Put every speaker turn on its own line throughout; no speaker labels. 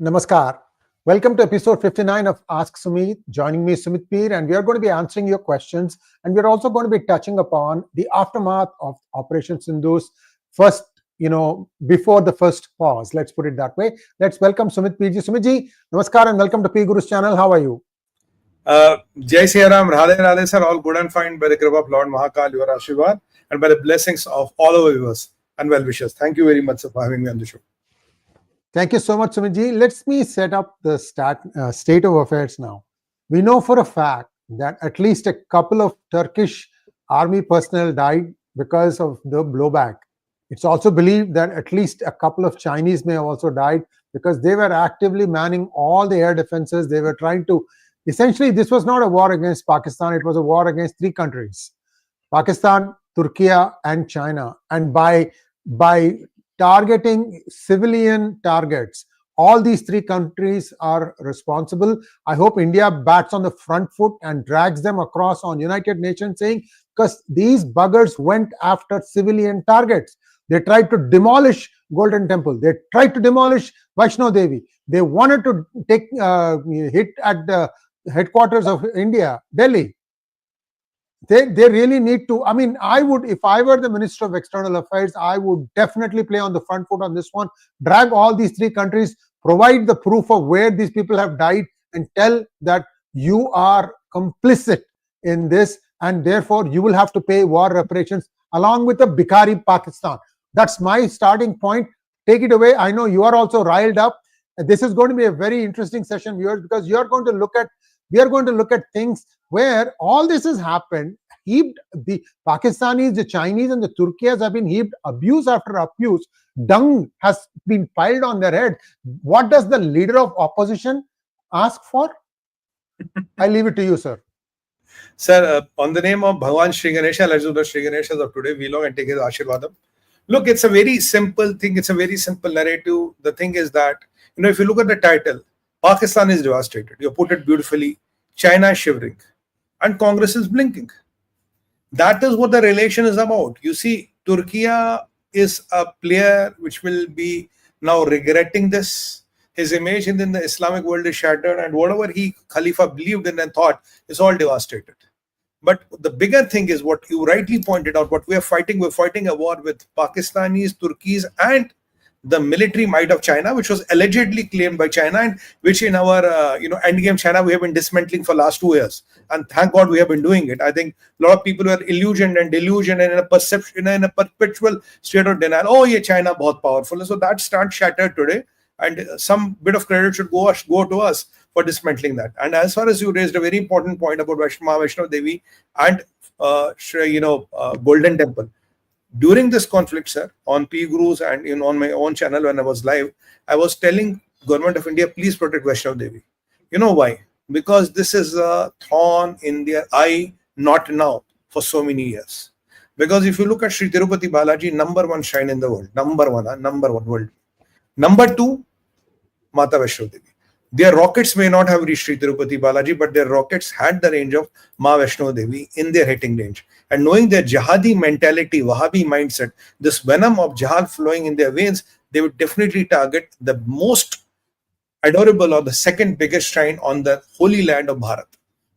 Namaskar. Welcome to episode 59 of Ask Sumit. Joining me is Sumit Peer, and we are going to be answering your questions. And we're also going to be touching upon the aftermath of Operation Sindoor's first, before the first pause. Let's put it that way. Let's welcome Sumit Peer. Sumit ji, Namaskar and welcome to P Guru's channel. How are you?
Jai Shri Ram, Radhe Radhe sir, all good and fine by the Kripa of Lord 𝗏𝗏𝗏, your Ashirwad, and by the blessings of all our viewers and well-wishers. Thank you very much, sir, for having me on the show.
Thank you so much, Sumit ji. Let me set up the state of affairs now. We know for a fact that at least a couple of Turkish army personnel died because of the blowback. It's also believed that at least a couple of Chinese may have also died because they were actively manning all the air defenses. They were trying to, essentially, this was not a war against Pakistan. It was a war against three countries: Pakistan, Turkey, and China. And by targeting civilian targets, all these three countries are responsible. I hope India bats on the front foot and drags them across on United Nations, saying, because these buggers went after civilian targets. They tried to demolish Golden Temple. They tried to demolish 𝗏𝗏𝗏𝗏. They wanted to take hit at the headquarters of India, Delhi. They really need to, I would, if I were the Minister of External Affairs, I would definitely play on the front foot on this one, drag all these three countries, provide the proof of where these people have died, and tell that you are complicit in this, and therefore you will have to pay war reparations along with the 𝗣𝗃𝗙𝗍 Pakistan. That's my starting point. Take it away. I know you are also riled up. This is going to be a very interesting session, viewers, because we are going to look at things where all this has happened. The Pakistanis, the Chinese, and the Turkians have been heaped abuse after abuse. Dung has been piled on their head. What does the leader of opposition ask for? I leave it to you, sir.
Sir, on the name of Bhagwan Sree Ganesha, let's do the Sree Ganeshas of today. We long and take his Ashirwadam. Look, it's a very simple thing. It's a very simple narrative. The thing is that, if you look at the title, Pakistan is devastated. You put it beautifully. China is shivering. And Congress is blinking. That is what the relation is about. You see, Turkey is a player which will be now regretting this. His image in the Islamic world is shattered, and whatever Khalifa believed in and thought is all devastated. But the bigger thing is what you rightly pointed out, what we are fighting. We're fighting a war with Pakistanis, Turkeys, and the military might of China, which was allegedly claimed by China, and which in our endgame China we have been dismantling for last 2 years, and thank God we have been doing it. I think a lot of people were illusioned and delusioned and in a perception, in a perpetual state of denial. Oh, yeah, China बहुत powerful. So that stands shattered today, and some bit of credit should go to us for dismantling that. And as far as you raised a very important point about 𝗏𝗏𝗏𝗏𝗏 and Golden Temple. During this conflict, sir, on P Guru's and on my own channel when I was live, I was telling Government of India, please protect 𝗏𝗏𝗏𝗏𝗏. You know why? Because this is a thorn in their eye, not now, for so many years. Because if you look at Sri tirupati Balaji, #1 shrine in the world, number one world. Number 2, Mata Vaishno Devi. Their rockets may not have reached Sri tirupati Balaji, but their rockets had the range of Ma Vaishno Devi in their hitting range. And knowing their jihadi mentality, Wahhabi mindset, this venom of jihad flowing in their veins, they would definitely target the most adorable or the second biggest shrine on the holy land of Bharat.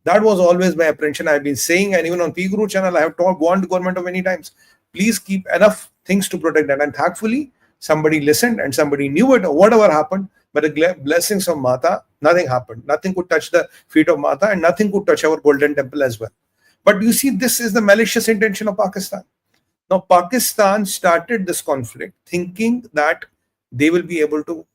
That was always my apprehension. I've been saying, and even on P Guru channel, I have warned the government of many times, please keep enough things to protect that. And thankfully, somebody listened and somebody knew it, or whatever happened. But the blessings of Mata, nothing happened. Nothing could touch the feet of Mata, and nothing could touch our Golden Temple as well. But you see, this is the malicious intention of Pakistan. Now, Pakistan started this conflict thinking that they will be able to,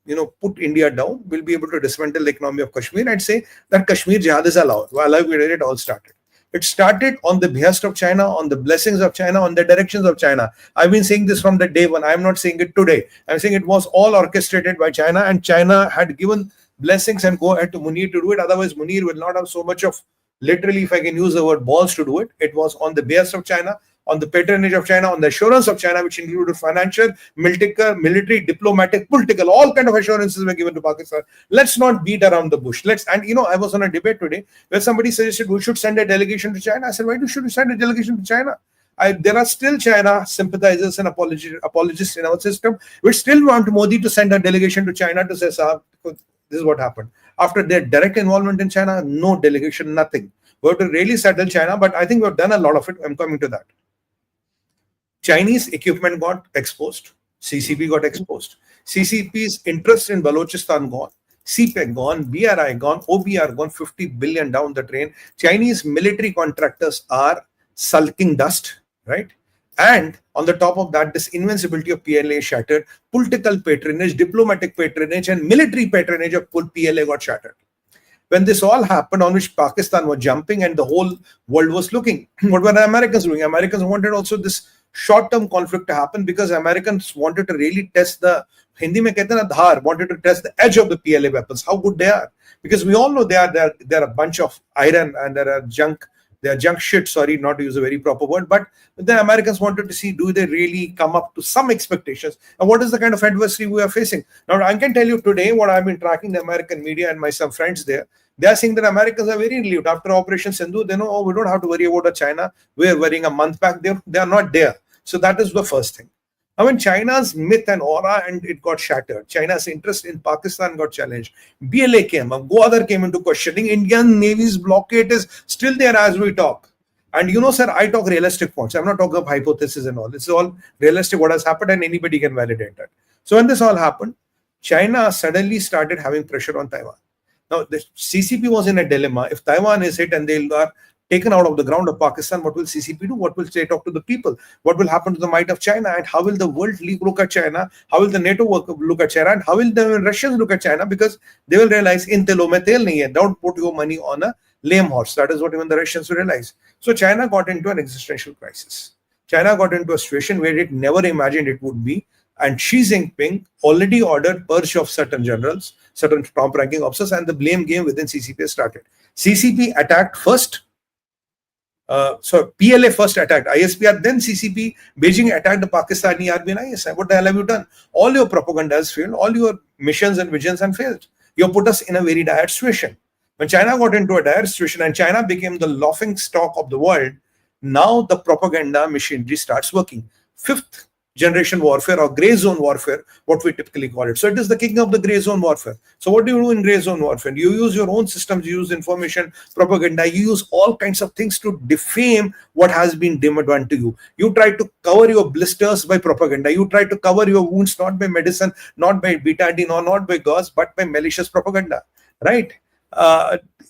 put India down, will be able to dismantle the economy of Kashmir and say that Kashmir jihad is allowed. Well, it all started. It started on the behest of China, on the blessings of China, on the directions of China. I've been saying this from the day one. I'm not saying it today. I'm saying it was all orchestrated by China, and China had given blessings and go ahead to Munir to do it. Otherwise, Munir will not have so much of, literally, if I can use the word, balls to do it. It was on the behest of China, on the patronage of China, on the assurance of China, which included financial, military, diplomatic, political, all kind of assurances were given to Pakistan. Let's not beat around the bush. I was on a debate today where somebody suggested we should send a delegation to China. I said, why should we send a delegation to China? There are still China sympathizers and apologists in our system which still want Modi to send a delegation to China to say, This is what happened. After their direct involvement in China, no delegation, nothing. We have to really settle China, but I think we've done a lot of it. I'm coming to that. Chinese equipment got exposed. CCP got exposed. CCP's interest in Balochistan gone. CPEC gone. BRI gone. OBR gone. 50 billion down the drain. Chinese military contractors are sulking dust, right? And on the top of that, this invincibility of PLA shattered. Political patronage, diplomatic patronage, and military patronage of PLA got shattered. When this all happened, on which Pakistan was jumping and the whole world was looking, what were the Americans doing? Americans wanted also this short-term conflict to happen because Americans wanted to really test the Hindi mein kehte na dhar, wanted to test the edge of the PLA weapons, how good they are. Because we all know they are a bunch of iron and they are junk shit, sorry, not to use a very proper word, but the Americans wanted to see, do they really come up to some expectations? And what is the kind of adversary we are facing? Now, I can tell you today what I've been tracking the American media and my some friends there. They are saying that Americans are very relieved. After Operation Sindoor, they know, oh, we don't have to worry about China. We are worrying a month back. They are not there. So that is the first thing. Now, when China's myth and aura and it got shattered, China's interest in Pakistan got challenged. BLA came up, Gwadar came into questioning. Indian Navy's blockade is still there as we talk. And you know, sir, I talk realistic points. I'm not talking of hypothesis and all. It's all realistic what has happened and anybody can validate that. So when this all happened, China suddenly started having pressure on Taiwan. Now, the CCP was in a dilemma. If Taiwan is hit and they are taken out of the ground of Pakistan, what will CCP do? What will they talk to the people? What will happen to the might of China? And how will the world look at China? How will the NATO look at China? And how will the Russians look at China? Because they will realize, in telo mein tel nahi hai. Don't put your money on a lame horse. That is what even the Russians will realize. So China got into an existential crisis. China got into a situation where it never imagined it would be. And Xi Jinping already ordered purge of certain generals, certain top-ranking officers, and the blame game within CCP started. CCP attacked first. PLA first attacked ISPR, then CCP, Beijing attacked the Pakistani army and ISI. What the hell have you done? All your propaganda has failed. All your missions and visions have failed. You put us in a very dire situation. When China got into a dire situation and China became the laughing stock of the world, now the propaganda machinery starts working. Fifth generation warfare or gray zone warfare, what we typically call it. So it is the king of the gray zone warfare. So what do you do in gray zone warfare? You use your own systems, you use information, propaganda, you use all kinds of things to defame what has been done to you. You try to cover your blisters by propaganda. You try to cover your wounds not by medicine, not by betadine or not by gauze, but by malicious propaganda, right?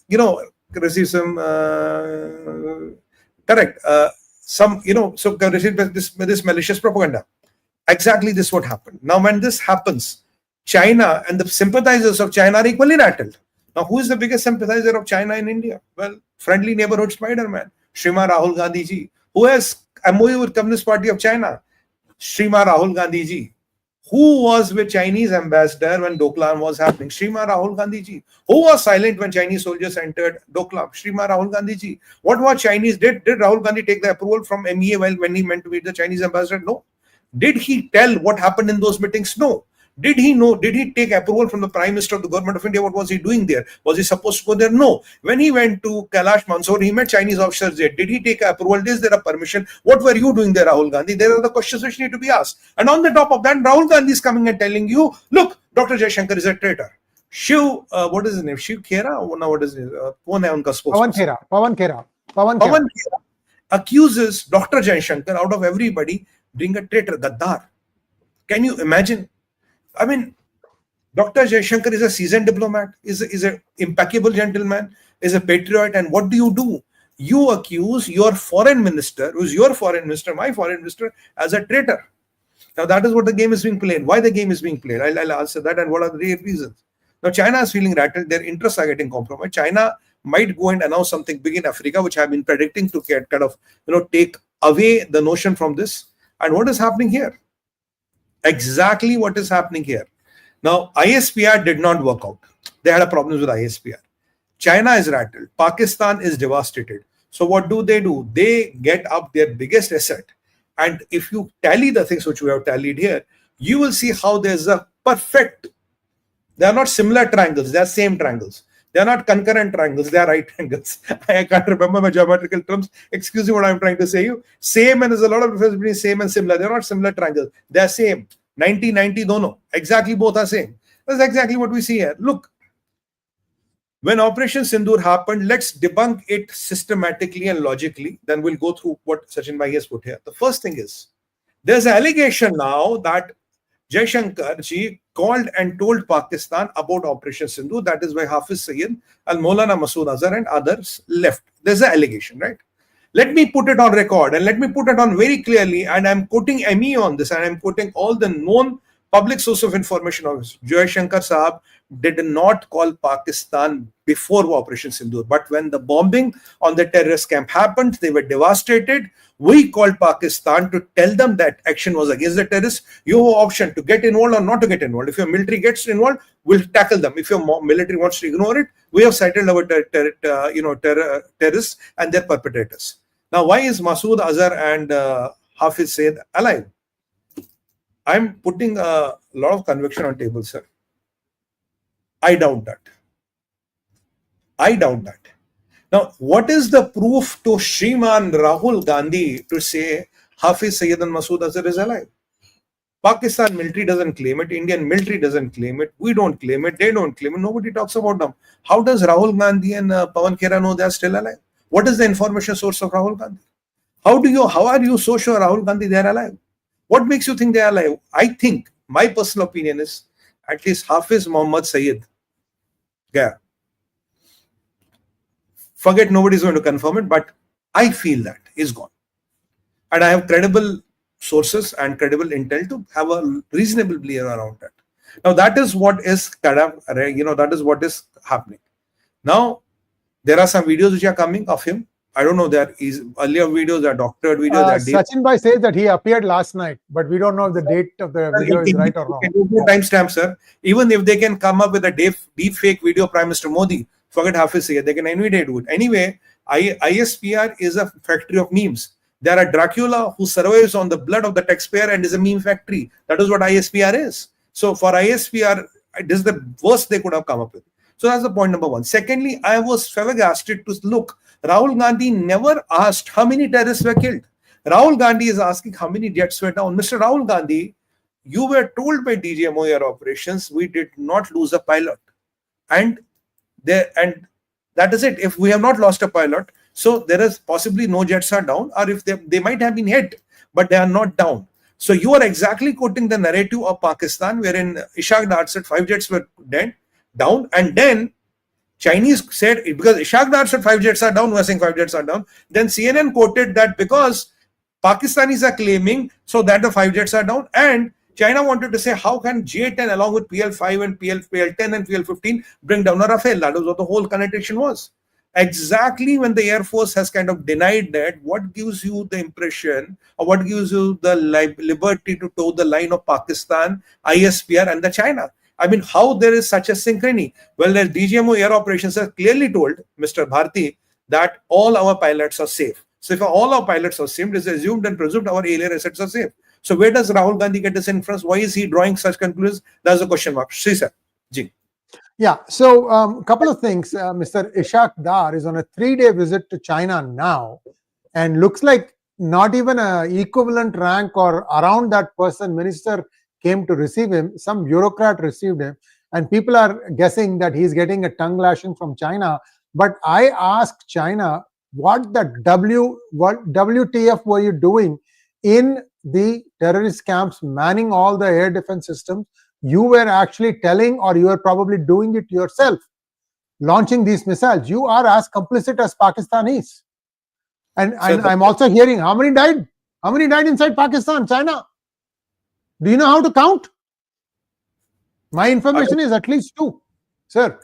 You know, racism, correct. So this malicious propaganda. Exactly this what happened. Now, when this happens, China and the sympathizers of China are equally rattled. Now, who is the biggest sympathizer of China in India? Well, friendly neighborhood Spider-Man, Srimad Rahul Gandhi ji. Who has MOU with Communist Party of China? Srimad Rahul Gandhi ji. Who was with Chinese ambassador when Doklam was happening? Srimad Rahul Gandhi ji. Who was silent when Chinese soldiers entered Doklam? Srimad Rahul Gandhi ji. What was Chinese? Did Rahul Gandhi take the approval from MEA when he meant to meet the Chinese ambassador? No. Did he tell what happened in those meetings? No. Did he know? Did he take approval from the Prime Minister of the Government of India? What was he doing there? Was he supposed to go there? No. When he went to Kailash Mansoor, he met Chinese officers there. Did he take approval? Is there a permission? What were you doing there, Rahul Gandhi? There are the questions which need to be asked. And on the top of that, Rahul Gandhi is coming and telling you, look, Dr. Jaishankar is a traitor. What is his name? Shiv Khera? No, what is his name?
Pawan Khera
accuses Dr. Jaishankar out of everybody being a traitor, Gaddar. Can you imagine? I mean, Dr. Jaishankar is a seasoned diplomat, is an impeccable gentleman, is a patriot. And what do? You accuse your foreign minister, who's your foreign minister, my foreign minister, as a traitor. Now, that is what the game is being played. Why the game is being played? I'll answer that. And what are the real reasons? Now, China is feeling rattled. Their interests are getting compromised. China might go and announce something big in Africa, which I've been predicting to get kind of, take away the notion from this. And what is happening here? Exactly what is happening here. Now, ISPR did not work out. They had a problem with ISPR. China is rattled. Pakistan is devastated. So what do? They get up their biggest asset. And if you tally the things which we have tallied here, you will see how there's a perfect. They are not similar triangles. They are same triangles. They are not concurrent triangles. They are right triangles. I can't remember my geometrical terms. Excuse me what I'm trying to say you. Same, and there's a lot of difference between same and similar. They're not similar triangles. They are same. 90-90 dono. Exactly both are same. That's exactly what we see here. Look, when Operation Sindoor happened, let's debunk it systematically and logically. Then we'll go through what Sachin Bhai has put here. The first thing is, there's an allegation now that 𝗤𝗏𝗃𝗃 called and told Pakistan about Operation Sindoor. That is why Hafiz Sayyid, Al-Maulana Masood Azhar and others left. There's an allegation, right? Let me put it on record and let me put it on very clearly. And I'm quoting ME on this, and I'm quoting all the known public source of information on this. Jaishankar Sahab did not call Pakistan before Operation Sindoor. But when the bombing on the terrorist camp happened, they were devastated. We called Pakistan to tell them that action was against the terrorists. You have an option to get involved or not to get involved. If your military gets involved, we'll tackle them. If your military wants to ignore it, we have cited our terrorists and their perpetrators. Now, why is Masood Azhar and Hafiz Sayyid alive? I'm putting a lot of conviction on table, sir. I doubt that. I doubt that. Now, what is the proof to Shriman Rahul Gandhi to say Hafiz Sayyid and Masood Azhar is alive? Pakistan military doesn't claim it. Indian military doesn't claim it. We don't claim it. They don't claim it. Nobody talks about them. How does Rahul Gandhi and Pawan Khera know they are still alive? What is the information source of Rahul Gandhi? How are you so sure Rahul Gandhi they are alive? What makes you think they are alive? I think, my personal opinion is, at least Hafiz Muhammad Sayyid, yeah. Forget, nobody's going to confirm it, but I feel that is gone. And I have credible sources and credible intel to have a reasonable belief around that. Now, that is what is that is what is happening. Now, there are some videos which are coming of him. I don't know, there are earlier videos, there are doctored videos.
Sachin Bhai says that he appeared last night, but we don't know if the date of the video is right or wrong.
Timestamp, sir. Even if they can come up with a deep fake video of Prime Minister Modi, forget Hafiz Sayyid, they can anyway do it. Anyway, ISPR is a factory of memes. There are Dracula who survives on the blood of the taxpayer and is a meme factory. That is what ISPR is. So for ISPR, this is the worst they could have come up with. So that's the point number one. Secondly, I was flabbergasted to look. Rahul Gandhi never asked how many terrorists were killed. Rahul Gandhi is asking how many jets were down. Mr. Rahul Gandhi, you were told by DGMO Air Operations, we did not lose a pilot. And that is it. If we have not lost a pilot, so there is possibly no jets are down, or if they might have been hit, but they are not down. So you are exactly quoting the narrative of Pakistan, wherein 𝗟𝗏𝗏𝗏 said 5 jets were down, and then Chinese said, because 𝗟𝗏𝗏𝗏𝗏 said 5 jets are down, we are saying 5 jets are down. Then CNN quoted that because Pakistanis are claiming so that the 5 jets are down, and China wanted to say how can J-10 along with PL-5 and PL-10 and PL-15 bring down a Rafale. That was what the whole connotation was. Exactly when the Air Force has kind of denied that, what gives you the impression or what gives you the liberty to toe the line of Pakistan, ISPR and the China? I mean, how there is such a synchrony? Well, the DGMO Air Operations has clearly told Mr. Bharti that all our pilots are safe. So if all our pilots are safe, it is assumed and presumed our alien assets are safe. So where does Rahul Gandhi get this inference? Why is he drawing such conclusions? That's a question mark. Sree sir. Ji.
Yeah, so a couple of things. Mr. Ishaq Dar is on a 3-day visit to China now, and looks like not even an equivalent rank or around that person, minister, came to receive him. Some bureaucrat received him, and people are guessing that he's getting a tongue lashing from China. But I asked China, what WTF were you doing in the terrorist camps, manning all the air defense systems? You were actually telling, or you were probably doing it yourself, launching these missiles. You are as complicit as Pakistanis. And I'm also hearing how many died? How many died inside Pakistan, China? Do you know how to count? My information is at least 2, sir.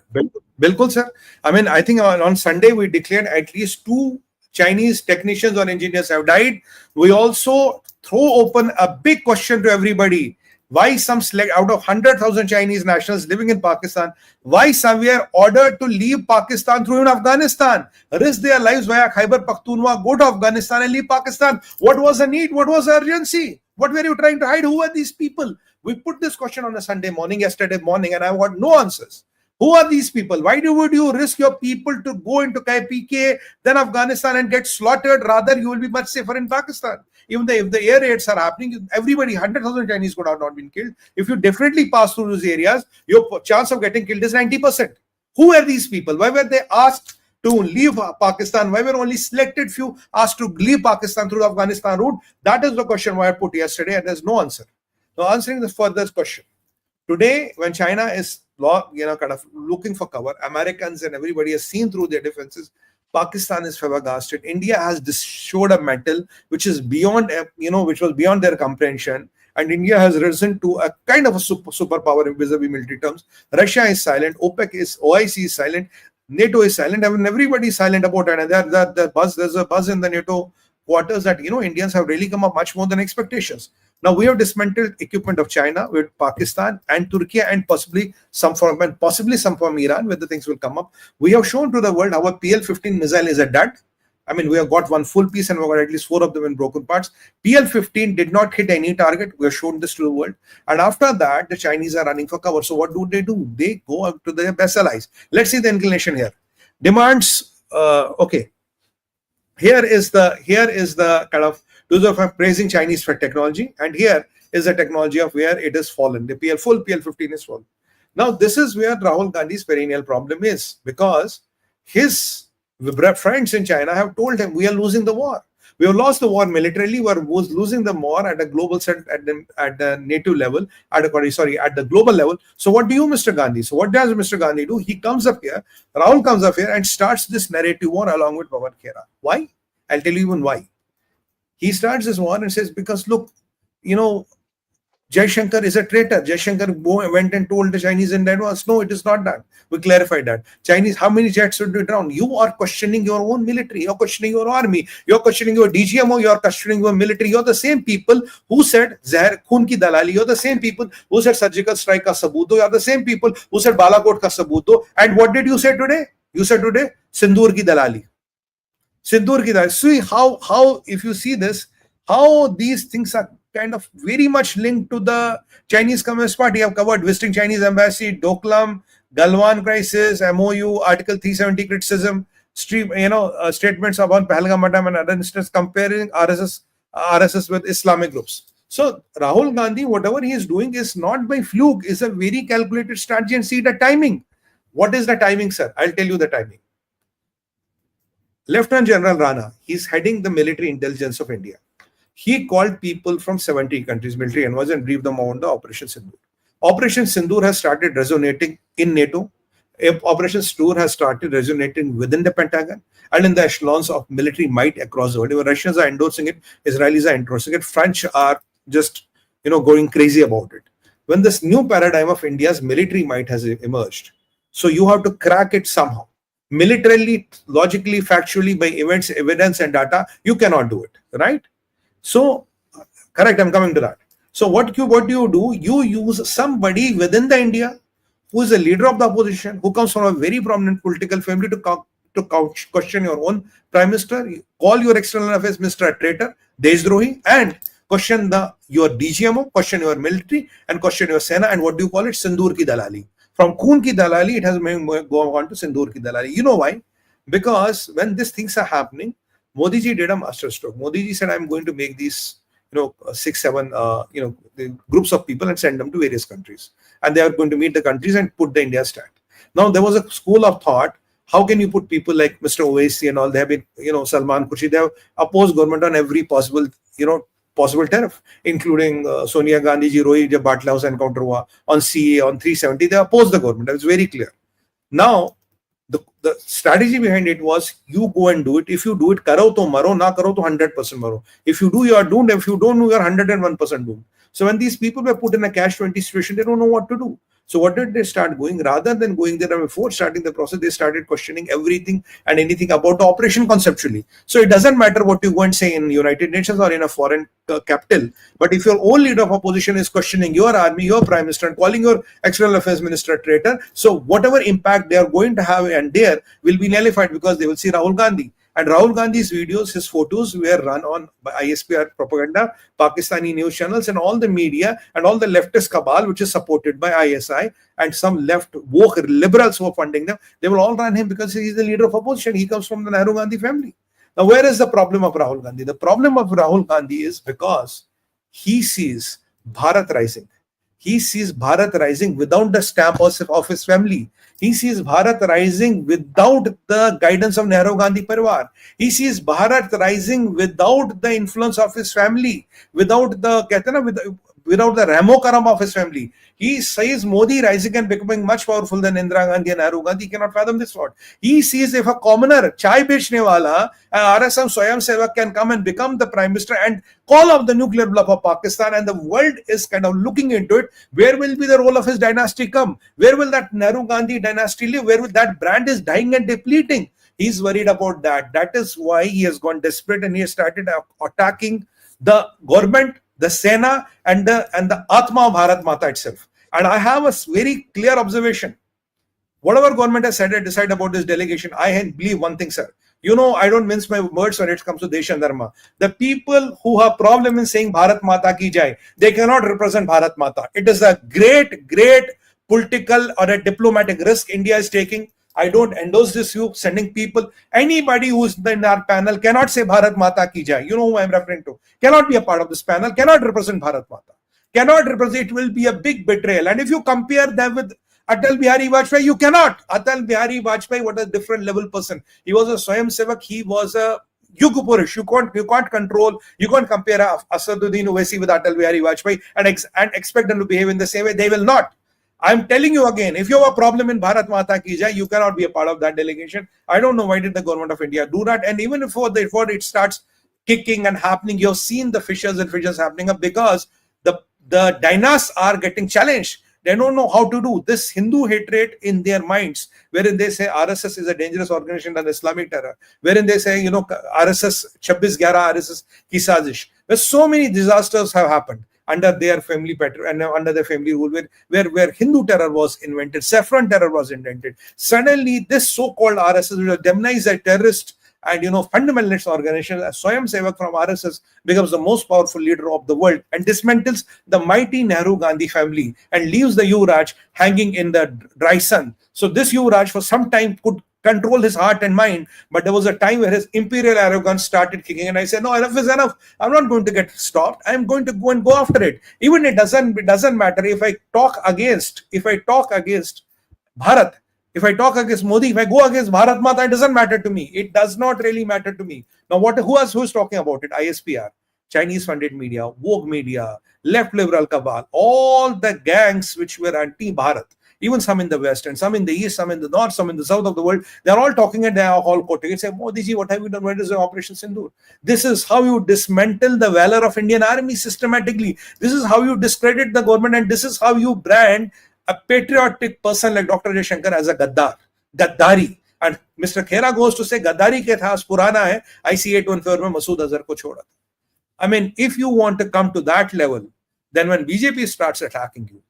Bilkul, sir. I mean, I think on Sunday we declared at least 2 Chinese technicians or engineers have died. We also throw open a big question to everybody. Why some out of 100,000 Chinese nationals living in Pakistan, why some were ordered to leave Pakistan through in Afghanistan, risk their lives via Khyber Pakhtunkhwa, go to Afghanistan and leave Pakistan? What was the need? What was the urgency? What were you trying to hide? Who are these people? We put this question on a Sunday morning, yesterday morning, and I got no answers. Who are these people? Why would you risk your people to go into 𝗣𝗏𝗃, then Afghanistan and get slaughtered? Rather, you will be much safer in Pakistan. Even if the air raids are happening, everybody, 100,000 Chinese could have not been killed. If you definitely pass through those areas, your chance of getting killed is 90%. Who were these people? Why were they asked to leave Pakistan? Why were only selected few asked to leave Pakistan through the Afghanistan route? That is the question I put yesterday, and there's no answer. Now, answering this further question. Today, when China is kind of looking for cover, Americans and everybody has seen through their defenses. Pakistan is flabbergasted. India has showed a mettle which is beyond, which was beyond their comprehension. And India has risen to a kind of a superpower in vis-a-vis military terms. Russia is silent. OIC is silent. NATO is silent. I mean, everybody is silent about it. And there's a buzz in the NATO quarters that, Indians have really come up much more than expectations. Now, we have dismantled equipment of China with Pakistan and Turkey and possibly some from Iran, where the things will come up. We have shown to the world how a PL-15 missile is a dud. I mean, we have got one full piece and we've got at least 4 of them in broken parts. PL-15 did not hit any target. We have shown this to the world. And after that, the Chinese are running for cover. So what do? They go up to their best allies. Let's see the inclination here. Demands, okay. Here is the kind of those of praising Chinese for technology, and here is the technology of where it has fallen. The full PL-15 is fallen. Now, this is where Rahul Gandhi's perennial problem is, because his friends in China have told him, we are losing the war. We have lost the war militarily. We are losing the war at a global at the NATO level, at the global level. So what do you, Mr. Gandhi? So what does Mr. Gandhi do? He comes up here, Rahul comes up here and starts this narrative war along with Pawan Khera. Why? I'll tell you even why. He starts this war and says, because look, Jaishankar is a traitor. Jaishankar went and told the Chinese in advance. No, it is not that. We clarified that. Chinese, how many jets should be drowned? You are questioning your own military. You're questioning your army. You're questioning your DGMO. You're questioning your military. You're the same people who said 𝗟𝗡𝗏 𝗔𝗚𝗍. You're the same people who said surgical strike ka Saboot. You're the same people who said Balakot ka Saboot. And what did you say today? You said today, Sindoor ki dalali. Sindoor ki dalali. See how if you see this, how these things are kind of very much linked to the Chinese Communist Party. I've covered visiting Chinese embassy, Doklam, Galwan crisis, MOU, Article 370 criticism, statements about Pahalgam Madam and other instances comparing RSS with Islamic groups. So Rahul Gandhi, whatever he is doing is not by fluke, is a very calculated strategy, and see the timing. What is the timing, sir? I'll tell you the timing. Lieutenant General Rana, he's heading the military intelligence of India. He called people from 70 countries, military envoys, and briefed them on the Operation Sindoor. Operation Sindoor has started resonating in NATO. Operation Sindoor has started resonating within the Pentagon and in the echelons of military might across the world. Even Russians are endorsing it, Israelis are endorsing it, French are just going crazy about it. When this new paradigm of India's military might has emerged, so you have to crack it somehow. Militarily, logically, factually, by events, evidence, and data, you cannot do it, right? So, correct, I'm coming to that. So what do you do? You use somebody within the India who is a leader of the opposition, who comes from a very prominent political family to question your own prime minister, call your external affairs minister a traitor, 𝗏𝙬𝙤, and question your DGMO, question your military, and question your Sena, and what do you call it? Sindoor ki dalali. From 𝗏 ki dalali, it has gone on to Sindoor ki dalali. You know why? Because when these things are happening, Modi ji did a masterstroke. Modi ji said, I'm going to make these 6-7 groups of people and send them to various countries, and they are going to meet the countries and put the India stand. Now there was a school of thought, how can you put people like Mr. Owaisi and all? They have been Salman Khurshid, they have opposed government on every possible tariff, including Sonia Gandhi ji, Rohit Bhattla House encounter on CA, on 370. They opposed the government. That was very clear. Now the strategy behind it was, you go and do it. If you do it, karo to maro, na karo to 100% maro. If you do, you are doomed. If you don't do, you are 101% doomed. So when these people were put in a catch-20 situation, they don't know what to do. So what did they start going? Rather than going there before starting the process, they started questioning everything and anything about the operation conceptually. So it doesn't matter what you go and say in United Nations or in a foreign capital. But if your own leader of opposition is questioning your army, your prime minister, and calling your external affairs minister a traitor, so whatever impact they are going to have and there will be nullified, because they will see Rahul Gandhi. And Rahul Gandhi's videos, his photos were run on by ISP propaganda, Pakistani news channels, and all the media and all the leftist cabal, which is supported by ISI, and some left woke liberals who are funding them. They will all run him because he is the leader of opposition. He comes from the Nehru Gandhi family. Now, where is the problem of Rahul Gandhi? The problem of Rahul Gandhi is because he sees Bharat rising. He sees Bharat rising without the stamp of his family. He sees Bharat rising without the guidance of Nehru Gandhi Parivar. He sees Bharat rising without the influence of his family, without the without the Ramo Karam of his family. He sees Modi rising and becoming much powerful than Indira Gandhi and Nehru Gandhi. He cannot fathom this thought. He sees if a commoner, chai bechne wala, RSM Swayamsevak can come and become the prime minister and call off the nuclear bluff of Pakistan, and the world is kind of looking into it. Where will be the role of his dynasty come? Where will that Nehru Gandhi dynasty live? Where will that brand is dying and depleting? He's worried about that. That is why he has gone desperate and he has started attacking the government, the Sena, and the Atma of Bharat Mata itself. And I have a very clear observation. Whatever government has said and decided about this delegation, I believe one thing, sir. I don't mince my words when it comes to Desh and Dharma. The people who have problem in saying Bharat Mata ki jai, they cannot represent Bharat Mata. It is a great, great political or a diplomatic risk India is taking. I don't endorse this view, sending people. Anybody who's in our panel cannot say Bharat Mata ki jai. You know who I'm referring to. Cannot be a part of this panel, cannot represent Bharat Mata. Cannot represent, it will be a big betrayal. And if you compare them with Atal Bihari Vajpayee, you cannot. Atal Bihari Vajpayee, what a different level person. He was a Swayamsevak, he was a Yugupurish. You can't control, you can't compare Asaduddin Owaisi with Atal Bihari Vajpayee and expect them to behave in the same way. They will not. I'm telling you again, if you have a problem in Bharat Mata ki jai, you cannot be a part of that delegation. I don't know why did the government of India do that. And even before it starts kicking and happening, you've seen the fissures happening up because the dynas are getting challenged. They don't know how to do this Hindu hatred in their minds, wherein they say RSS is a dangerous organization and Islamic terror, wherein they say, RSS, 𝗤𝗣𝗍𝗲 RSS ki sazish. Where so many disasters have happened under their family pattern and under their family rule, where Hindu terror was invented, saffron terror was invented. Suddenly, this so-called RSS, which was demonized as terrorist and fundamentalist organization, Swayamsevak from RSS becomes the most powerful leader of the world and dismantles the mighty Nehru Gandhi family and leaves the Yuvraj hanging in the dry sun. So this Yuvraj for some time could control his heart and mind, but there was a time where his imperial arrogance started kicking, and I said, no, enough is enough. I'm not going to get stopped. I'm going to go and go after it. Even it doesn't matter if I talk against Bharat, if I talk against Modi, if I go against Bharat Mata, it doesn't matter to me. It does not really matter to me. Now, who's talking about it? ISPR, Chinese funded media, woke media, left liberal cabal, all the gangs which were anti-Bharat, even some in the West and some in the East, some in the North, some in the South of the world, they're all talking and they are all quoting and say, Modi ji, what have you done? Where is the Operation Sindoor? This is how you dismantle the valor of Indian army systematically. This is how you discredit the government, and this is how you brand a patriotic person like Dr. Jaishankar as a Gaddari. And Mr. Khera goes to say, Gaddari ke thas purana hai, IC 814 mein Masood Azhar ko choda. I mean, if you want to come to that level, then when BJP starts attacking you,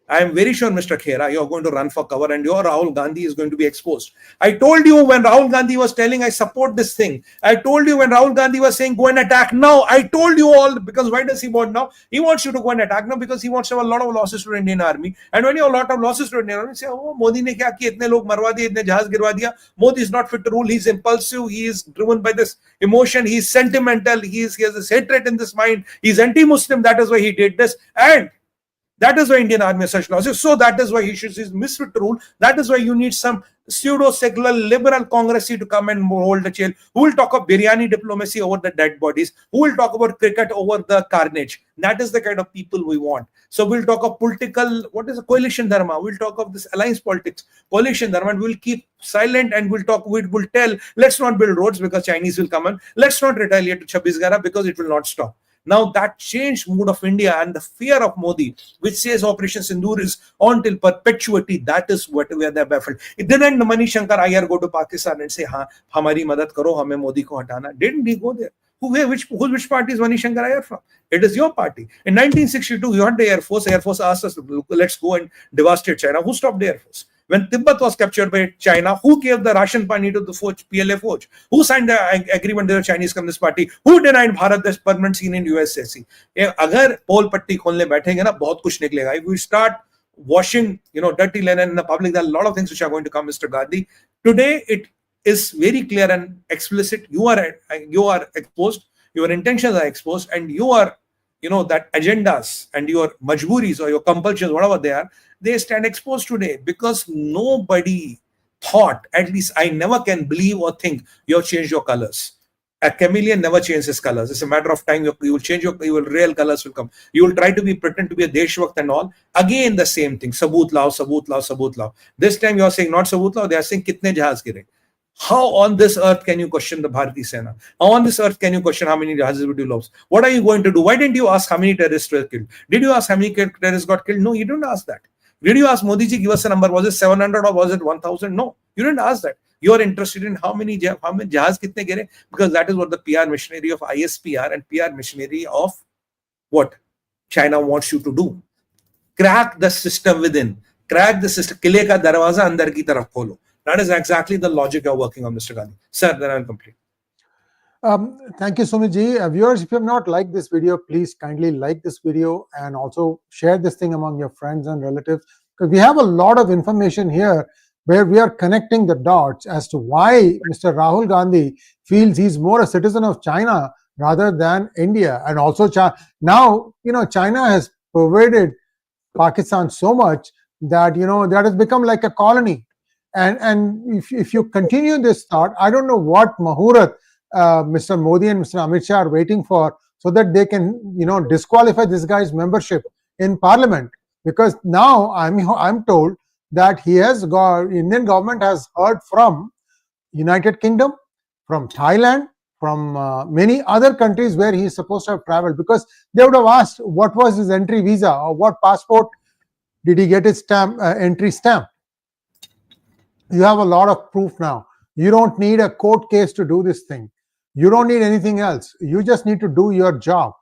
I am very sure, Mr. Khera, you are going to run for cover and your Rahul Gandhi is going to be exposed. I told you when Rahul Gandhi was telling, I support this thing. I told you when Rahul Gandhi was saying, go and attack now. I told you all, because why does he want now? He wants you to go and attack now because he wants to have a lot of losses to the Indian army. And when you have a lot of losses to the Indian army, you say, oh, Modi ne kya kiya, itne log marwa diye, itne jahaz girwa diya. Modi is not fit to rule. He's impulsive. He is driven by this emotion. He's sentimental. He has this hatred in this mind. He's anti-Muslim. That is why he did this. And that is why Indian army has such losses. So that is why he is misfit to rule. That is why you need some pseudo-secular liberal congressy to come and hold the chair. Who will talk of biryani diplomacy over the dead bodies? Who will talk about cricket over the carnage? That is the kind of people we want. So we'll talk of political, what is a coalition dharma? We'll talk of this alliance politics, coalition dharma, and we'll keep silent and we'll tell, let's not build roads because Chinese will come in. Let's not retaliate to 𝗤𝗣𝗻𝗲 because it will not stop. Now that changed mood of India and the fear of Modi, which says Operation Sindoor is on till perpetuity, that is what we are there baffled. Didn't 𝗏𝗍𝗪 Iyer go to Pakistan and say, "Ha, hamari madad karo, hame Modi ko hatana"? Didn't he go there? Which party is 𝗏𝗍𝗪 Iyer from? It is your party. In 1962, you had the Air Force. Air Force asked us, let's go and devastate China. Who stopped the Air Force? When Tibet was captured by China, who gave the ration pani to the PLA force? Who signed the agreement with the Chinese Communist Party? Who denied Bharat this permanent scene in USSC? Agar poll patti kholne baithenge na, bahut kuch niklega. If we start washing, dirty linen in the public, there are a lot of things which are going to come, Mr. Gandhi. Today, it is very clear and explicit. You are exposed. Your intentions are exposed, and you are, that agendas and your majburis or your compulsions, whatever they are, they stand exposed today because nobody thought, at least I never can believe or think you have changed your colors. A chameleon never changes his colors. It's a matter of time. You will change your real colors will come. You will try to pretend to be a 𝗏𝗏𝗏 and all. Again, the same thing. Saboot 𝗤𝗏, Saboot 𝗤𝗏, Saboot 𝗤𝗏. This time you are saying not Saboot 𝗤𝗏, they are saying kitne jahaz gire. How on this earth can you question the Bharati Sena? How on this earth can you question how many jahazes would you lose? What are you going to do? Why didn't you ask how many terrorists were killed? Did you ask how many terrorists got killed? No, you didn't ask that. Did you ask Modi ji, give us a number? Was it 700 or was it 1000? No, you didn't ask that. You are interested in how many jahaz kitne gire, because that is what the PR machinery of ISPR and PR machinery of what China wants you to do. Crack the system within. Crack the system. Kile ka darwaza andar ki taraf kholo. That is exactly the logic you're working on, Mr. Gandhi. Sir, then I'll complete.
Thank you, Sumit-ji. Viewers, if you have not liked this video, please kindly like this video and also share this thing among your friends and relatives, because we have a lot of information here where we are connecting the dots as to why Mr. Rahul Gandhi feels he's more a citizen of China rather than India. And also now, China has pervaded Pakistan so much that, that has become like a colony. And if you continue this thought, I don't know what Mahurat Mr. Modi and Mr. Amit Shah are waiting for, so that they can, disqualify this guy's membership in parliament. Because now I'm told that Indian government has heard from United Kingdom, from Thailand, from many other countries where he is supposed to have traveled, because they would have asked what was his entry visa or what passport did he get his entry stamp. You have a lot of proof now. You don't need a court case to do this thing. You don't need anything else. You just need to do your job.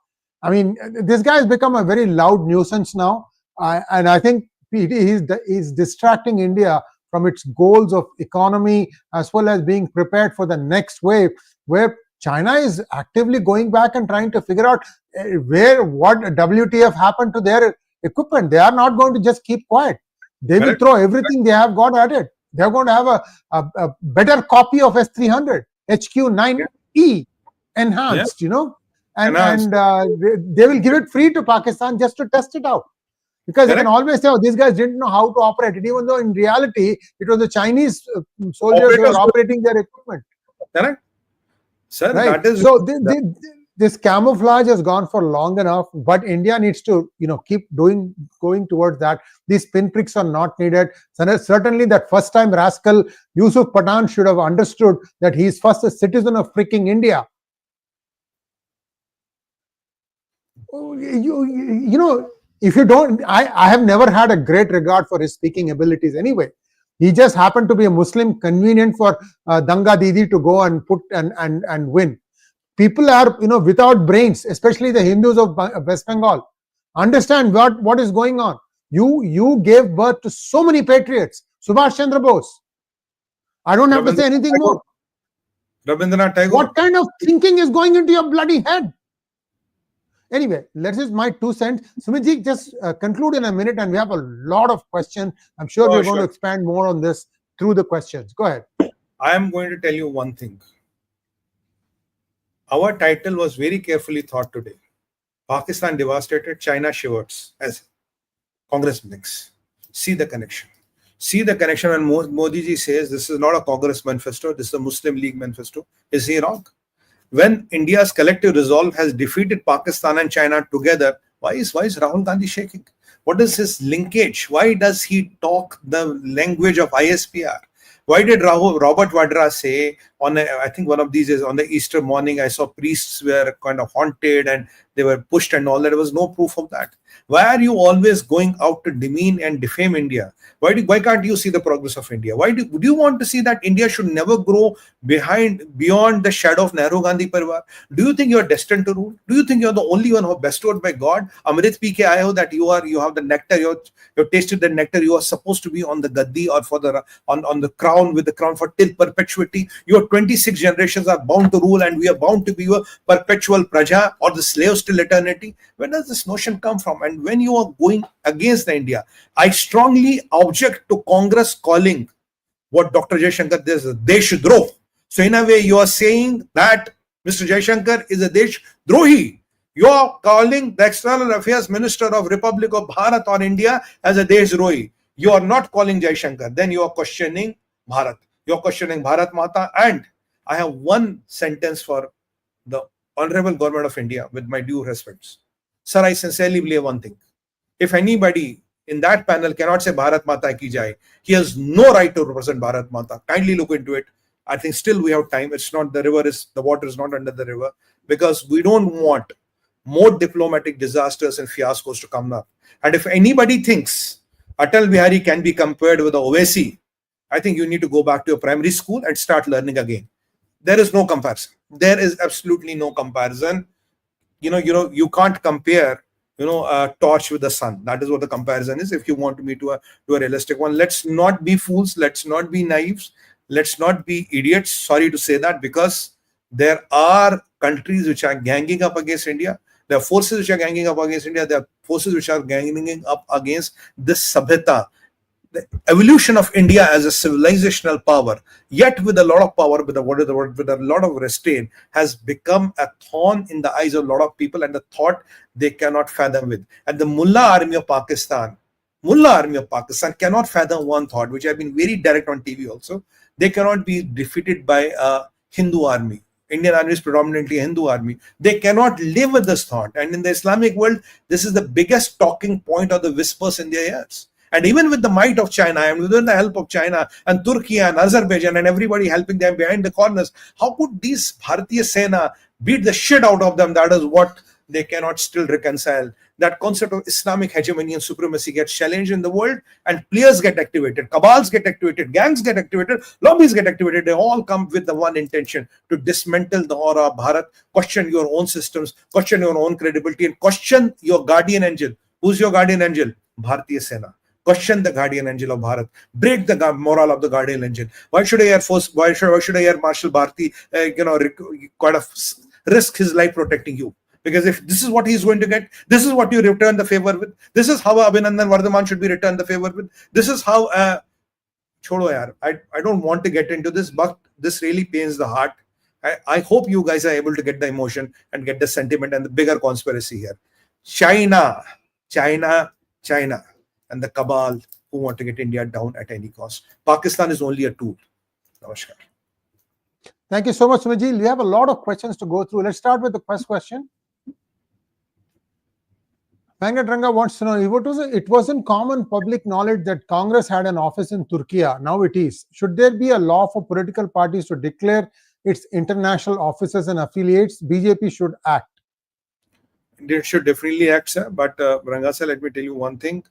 I mean, this guy has become a very loud nuisance now, and I think he's distracting India from its goals of economy, as well as being prepared for the next wave, where China is actively going back and trying to figure out what WTF happened to their equipment. They are not going to just keep quiet. They will throw everything they have got at it. They're going to have a better copy of S300, HQ9E enhanced, and they will give it free to Pakistan just to test it out. Because they can always say, oh, these guys didn't know how to operate it, even though in reality, it was the Chinese soldiers who were operating their equipment.
Correct. Sir,
right?
That is...
So this camouflage has gone for long enough, but India needs to, keep going towards that. These pinpricks are not needed. Certainly that first time rascal Yusuf Pathan should have understood that he is first a citizen of freaking India. If you don't, I have never had a great regard for his speaking abilities anyway. He just happened to be a Muslim, convenient for Danga Didi to go and put and win. People are, without brains, especially the Hindus of West Bengal. Understand what is going on. You gave birth to so many patriots. Subhash Chandra Bose. I don't have to say anything more.
Rabindranath Tagore.
What kind of thinking is going into your bloody head? Anyway, that is my 2 cents. Sumit-ji, just conclude in a minute, and we have a lot of questions. I'm sure we're going to expand more on this through the questions. Go ahead.
I am going to tell you one thing. Our title was very carefully thought today. Pakistan devastated, China shivers, as Congress thinks. See the connection. See the connection when Modi ji says this is not a Congress manifesto, this is a Muslim League manifesto. Is he wrong? When India's collective resolve has defeated Pakistan and China together, why is Rahul Gandhi shaking? What is his linkage? Why does he talk the language of ISPR? Why did Robert Vadra say I think one of these is on the Easter morning, I saw priests were kind of haunted and they were pushed and all that? There was no proof of that. Why are you always going out to demean and defame India? Why can't you see the progress of India? Would you want to see that India should never grow beyond the shadow of Nehru Gandhi Parivar? Do you think you are destined to rule? Do you think you are the only one who is bestowed by God? Amrit P. K. Ayo, that you have the nectar, you tasted the nectar, you are supposed to be on the gaddi or on the crown, with the crown for till perpetuity. Your 26 generations are bound to rule, and we are bound to be a perpetual praja or the slaves till eternity. Where does this notion come from? And when you are going against the India, I strongly object to Congress calling what Dr. Jaishankar does a Deshdroh. So in a way, you are saying that Mr. Jaishankar is a Deshdrohi. You are calling the External Affairs Minister of Republic of Bharat on India as a 𝗟𝙑𝗫. You are not calling Jaishankar. Then you are questioning Bharat. You are questioning Bharat Mata. And I have one sentence for the Honorable Government of India, with my due respects. Sir, I sincerely believe one thing. If anybody in that panel cannot say Bharat Mata ki jai, he has no right to represent Bharat Mata. Kindly look into it. I think still we have time. It's not, the water is not under the river, because we don't want more diplomatic disasters and fiascos to come up. And if anybody thinks Atal Bihari can be compared with the Owaisi, I think you need to go back to your primary school and start learning again. There is no comparison. There is absolutely no comparison. You can't compare, a torch with the sun. That is what the comparison is. If you want me to a realistic one, let's not be fools. Let's not be naives. Let's not be idiots. Sorry to say that, because there are countries which are ganging up against India. There are forces which are ganging up against India. There are forces which are ganging up against this Sabhita. The evolution of India as a civilizational power, yet with a lot of power, with a lot of restraint, has become a thorn in the eyes of a lot of people, and a thought they cannot fathom with. And the Mullah army of Pakistan cannot fathom one thought, which I've been very direct on TV also. They cannot be defeated by a Hindu army. Indian army is predominantly a Hindu army. They cannot live with this thought. And in the Islamic world, this is the biggest talking point of the whispers in their ears. And even with the might of China, and with the help of China and Turkey and Azerbaijan and everybody helping them behind the corners, how could these Bharatiya Sena beat the shit out of them? That is what they cannot still reconcile. That concept of Islamic hegemony and supremacy gets challenged in the world, and players get activated, cabals get activated, gangs get activated, lobbies get activated. They all come with the one intention: to dismantle the aura of Bharat, question your own systems, question your own credibility, and question your guardian angel. Who's your guardian angel? Bharatiya Sena. Question the guardian angel of Bharat. Break the morale of the guardian angel. Why should Air Force? Why should Air Marshal Bharti, risk his life protecting you? Because if this is what he's going to get, this is what you return the favor with. This is how Abhinandan Vardhaman should be returned the favor with. This is how. Chodo yaar. I don't want to get into this, but this really pains the heart. I hope you guys are able to get the emotion and get the sentiment and the bigger conspiracy here. China, and the cabal who want to get India down at any cost. Pakistan is only a tool. Namaskar.
Thank you so much, Sumit. We have a lot of questions to go through. Let's start with the first question. Venkatranga wants to know, it wasn't common public knowledge that Congress had an office in Turkey. Now it is. Should there be a law for political parties to declare its international offices and affiliates? BJP should act.
They should definitely act, sir. But Ranga sir, let me tell you one thing.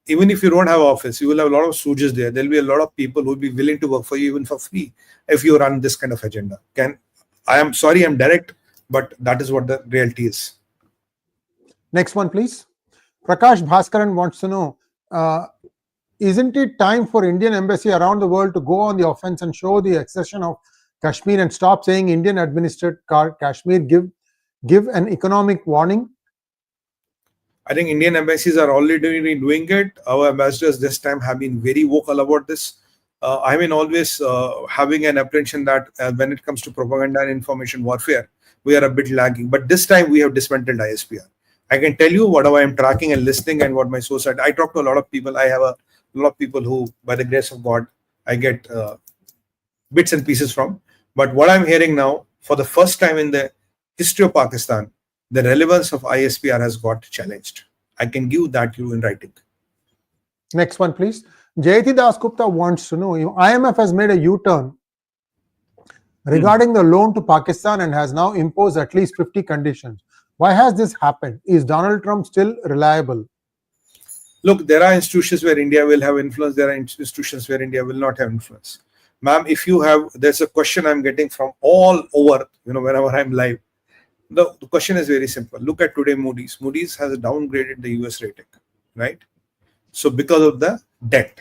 Even if you don't have office, you will have a lot of stooges there. There will be a lot of people who will be willing to work for you even for free if you run this kind of agenda. I am sorry, I'm direct, but that is what the reality is.
Next one, please. Prakash Bhaskaran wants to know, isn't it time for Indian embassy around the world to go on the offense and show the accession of Kashmir and stop saying Indian administered Kashmir? Give an economic warning?
I think Indian embassies are already doing it. Our ambassadors this time have been very vocal about this. I mean, always having an apprehension that when it comes to propaganda and information warfare, we are a bit lagging. But this time we have dismantled ISPR. I can tell you what I am tracking and listening and what my source said. I talk to a lot of people. I have a lot of people who, by the grace of God, I get bits and pieces from. But what I'm hearing now, for the first time in the history of Pakistan, the relevance of ISPR has got challenged. I can give that to you in writing.
Next one, please. 𝗟𝗚𝗡𝗥𝗏 wants to know, IMF has made a U-turn regarding the loan to Pakistan and has now imposed at least 50 conditions. Why has this happened? Is Donald Trump still reliable?
Look, there are institutions where India will have influence. There are institutions where India will not have influence. Ma'am, if you have, there's a question I'm getting from all over, whenever I'm live. The question is very simple. Look at today Moody's. Moody's has downgraded the US rating, right? So because of the debt,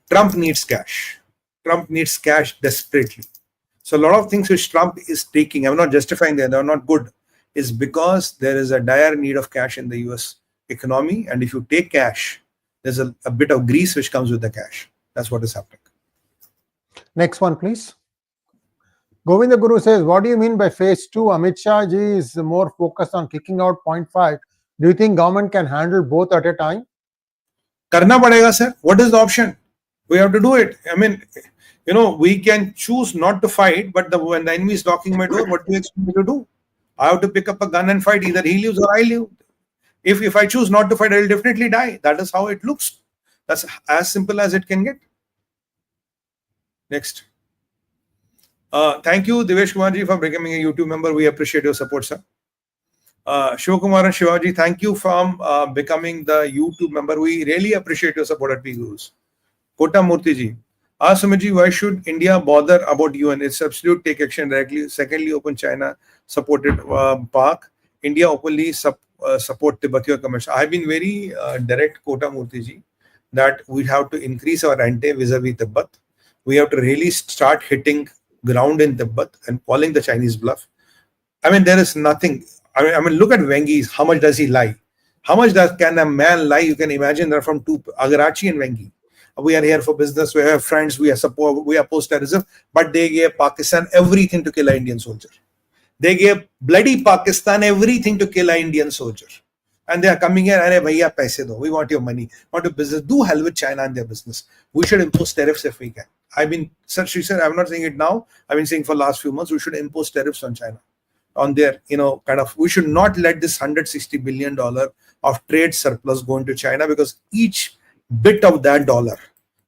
Trump needs cash. Trump needs cash desperately. So a lot of things which Trump is taking, I'm not justifying that, they're not good, is because there is a dire need of cash in the US economy. And if you take cash, there's a bit of grease which comes with the cash. That's what is happening.
Next one, please. Govinda Guru says, what do you mean by phase 2? Amit Shah ji is more focused on kicking out 0.5. Do you think government can handle both at a time?
Karna padega, sir. What is the option? We have to do it. I mean, we can choose not to fight, but when the enemy is knocking my door, what do you expect me to do? I have to pick up a gun and fight. Either he lives or I live. If I choose not to fight, I will definitely die. That is how it looks. That's as simple as it can get. Next. Thank you, 𝗟𝗏𝗏𝗧𝗏𝗏 for becoming a YouTube member. We appreciate your support, sir. Shivakumar and Shivaji, thank you for becoming the YouTube member. We really appreciate your support at PGurus. Kota Murthy ji, Sumit, why should India bother about UN? It's absolute take action directly. Secondly, open China supported Pak. India openly support Tibetan Commerce. I have been very direct, Kota Murthy ji, that we have to increase our ante vis-a-vis Tibet. We have to really start hitting ground in Tibet and calling the Chinese bluff. I mean, there is nothing. I mean, look at Wen-Gi. How much does he lie? How much can a man lie? You can imagine they're from two, Agarachi and Wen-Gi. We are here for business. We have friends. We oppose terrorism. But they gave Pakistan everything to kill an Indian soldier. They gave bloody Pakistan everything to kill an Indian soldier. And they are coming here, Arey bhaiya, paise do. We want your money. Want your business. Do hell with China and their business. We should impose tariffs if we can. She said, I'm not saying it now. I've been saying for the last few months, we should impose tariffs on China. On their, we should not let this $160 billion of trade surplus go into China, because each bit of that dollar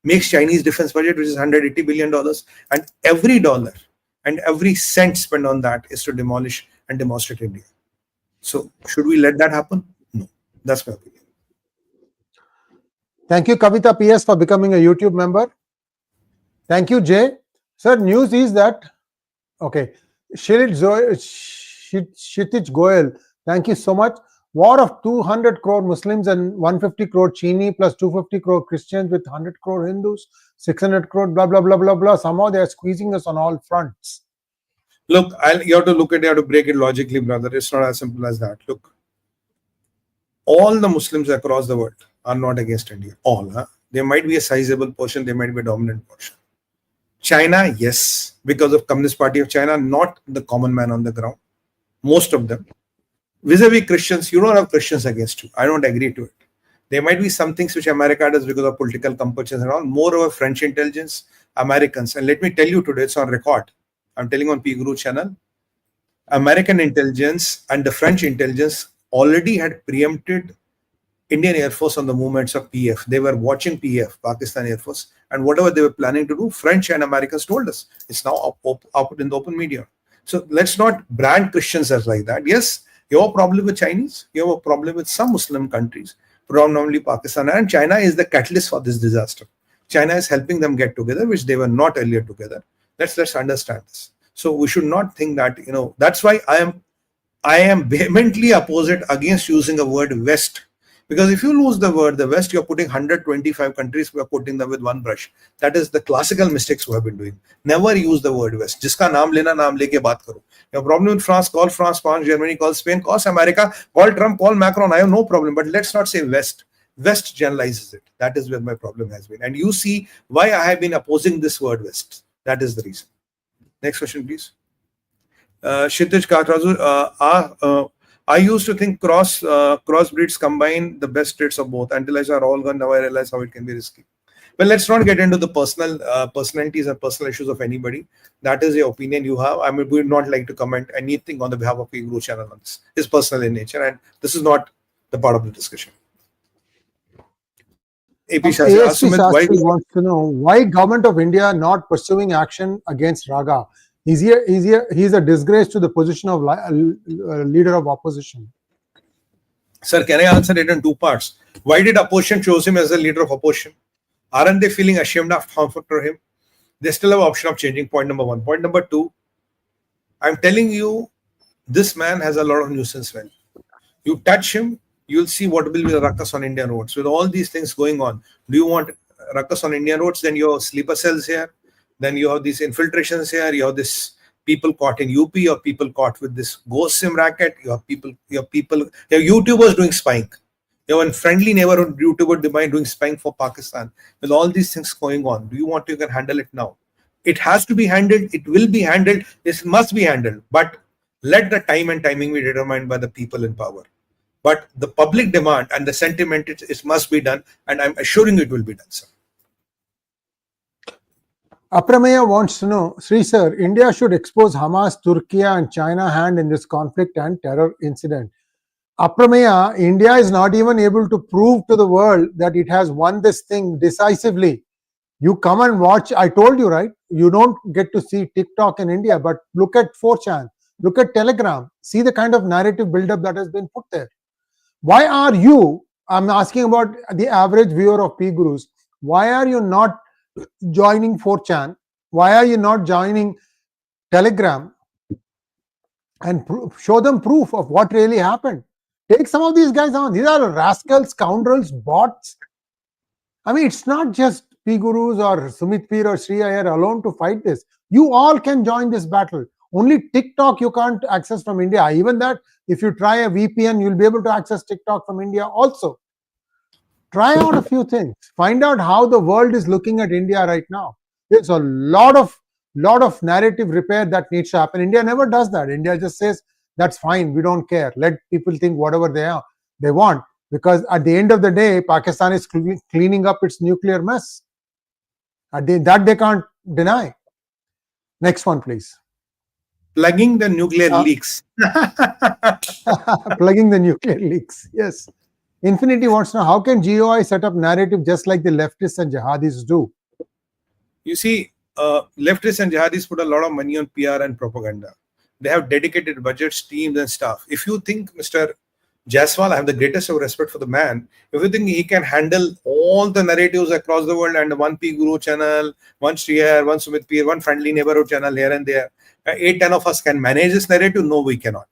makes Chinese defense budget, which is $180 billion. And every dollar and every cent spent on that is to demolish and demonstrate India. So should we let that happen? No. That's my opinion.
Thank you, Kavita PS, for becoming a YouTube member. Thank you, Jay. Sir, news is that, okay, Kshitij Goyal, thank you so much. War of 200 crore Muslims and 150 crore Chini plus 250 crore Christians with 100 crore Hindus, 600 crore blah, blah, blah, blah, blah. Somehow they are squeezing us on all fronts.
Look, you have to break it logically, brother. It's not as simple as that. Look, all the Muslims across the world are not against India. All. There might be a sizable portion, there might be a dominant portion. China, yes, because of Communist Party of China, not the common man on the ground. Most of them. Vis-a-vis Christians, you don't have Christians against you. I don't agree to it. There might be some things which America does because of political compulsions and all. Moreover, French intelligence, Americans. And let me tell you today, it's on record. I'm telling on PGuru channel. American intelligence and the French intelligence already had preempted Indian Air Force on the movements of PF. They were watching PF, Pakistan Air Force, and whatever they were planning to do, French and Americans told us. It's now up in the open media. So let's not brand Christians as like that. Yes, you have a problem with Chinese. You have a problem with some Muslim countries, predominantly Pakistan, and China is the catalyst for this disaster. China is helping them get together, which they were not earlier together. Let's understand this. So we should not think that, that's why I am vehemently opposite against using a word West. Because if you lose the word the West, you're putting 125 countries, we're putting them with one brush. That is the classical mistakes we have been doing. Never use the word West. Jiska naam lena, naam leke baat karo. You have a problem with France, call Germany, call Spain, call America, call Trump, call Macron. I have no problem. But let's not say West. West generalizes it. That is where my problem has been. And you see why I have been opposing this word West. That is the reason. Next question, please. Kshitij Katraju, I used to think crossbreeds combine the best traits of both. Until I saw all gone, now I realize how it can be risky. Well, let's not get into the personalities and personal issues of anybody. That is the opinion you have. I mean, we would not like to comment anything on the behalf of PGuru channel on this. It's personal in nature, and this is not the part of the discussion. AP
Shastri wants to know why government of India not pursuing action against RaGa. He's a disgrace to the position of leader of opposition.
Sir, can I answer it in two parts? Why did opposition choose him as the leader of opposition? Aren't they feeling ashamed of for him? They still have option of changing. Point number one. Point number two, I'm telling you, this man has a lot of nuisance value. You touch him, you'll see what will be the ruckus on Indian roads. With all these things going on, do you want ruckus on Indian roads? Then you have sleeper cells here. Then you have these infiltrations here. You have this people caught in UP. You have people caught with this ghost sim racket. You have YouTubers doing spying. You have a friendly neighborhood YouTuber doing spying for Pakistan. With all these things going on, do you want to handle it now? It has to be handled. It will be handled. This must be handled. But let the time and timing be determined by the people in power. But the public demand and the sentiment, it must be done. And I'm assuring it will be done, sir.
Aprameya wants to know, Sree sir, India should expose Hamas, Turkey and China hand in this conflict and terror incident. Aprameya, India is not even able to prove to the world that it has won this thing decisively. You come and watch, I told you, right? You don't get to see TikTok in India, but look at 4chan, look at Telegram, see the kind of narrative buildup that has been put there. Why are you, I'm asking about the average viewer of 𝗣𝗏𝗏, why are you not joining 4chan? Why are you not joining Telegram and show them proof of what really happened? Take some of these guys on. These are rascals, scoundrels, bots. I mean, it's not just 𝗣𝗏𝗏s or Sumit Peer or Sree Iyer alone to fight this. You all can join this battle. Only TikTok you can't access from India. Even that, if you try a VPN, you'll be able to access TikTok from India also. Try out a few things. Find out how the world is looking at India right now. There's a lot of narrative repair that needs to happen. India never does that. India just says, that's fine, we don't care. Let people think whatever they want. Because at the end of the day, Pakistan is cleaning up its nuclear mess. That they can't deny. Next one, please.
Plugging the nuclear leaks.
Plugging the nuclear leaks, yes. Infinity wants to know, how can GOI set up narrative just like the leftists and jihadis do?
You see, leftists and jihadis put a lot of money on PR and propaganda. They have dedicated budgets, teams and staff. If you think Mr. Jaiswal, I have the greatest of respect for the man. If you think he can handle all the narratives across the world and one 𝗣𝗏𝗏 channel, one Sree Iyer, one Sumit Peer, one friendly neighborhood channel here and there, 8-10 of us can manage this narrative? No, we cannot.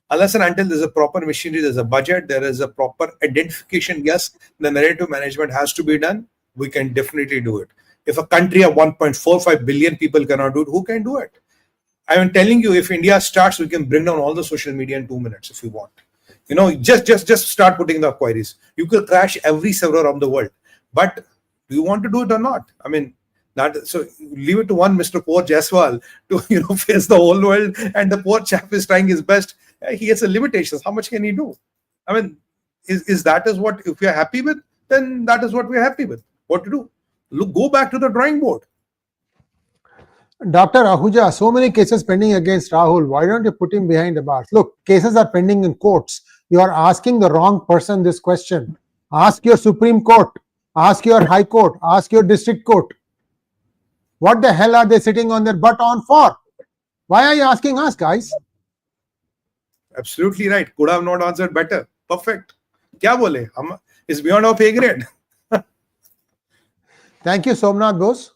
Unless and until there's a proper machinery, there's a budget, there is a proper identification, yes, the narrative management has to be done, we can definitely do it. If a country of 1.45 billion people cannot do it, who can do it? I am telling you, if India starts, we can bring down all the social media in 2 minutes if you want. You know, just start putting the queries. You could crash every server around the world. But do you want to do it or not? I mean, so leave it to one Mr. Poor Jaiswal to face the whole world, and the poor chap is trying his best. He has limitations. How much can he do? I mean, is that is what, if we are happy with, then that is what we are happy with. What to do? Look, go back to the drawing board.
Dr. Ahuja, so many cases pending against Rahul. Why don't you put him behind the bars? Look, cases are pending in courts. You are asking the wrong person this question. Ask your Supreme Court. Ask your High Court. Ask your District Court. What the hell are they sitting on their butt on for? Why are you asking us, guys?
Absolutely right. Could have not answered better. Perfect. Kya bole? It's beyond our pay grade.
Thank you, Somnath Bose.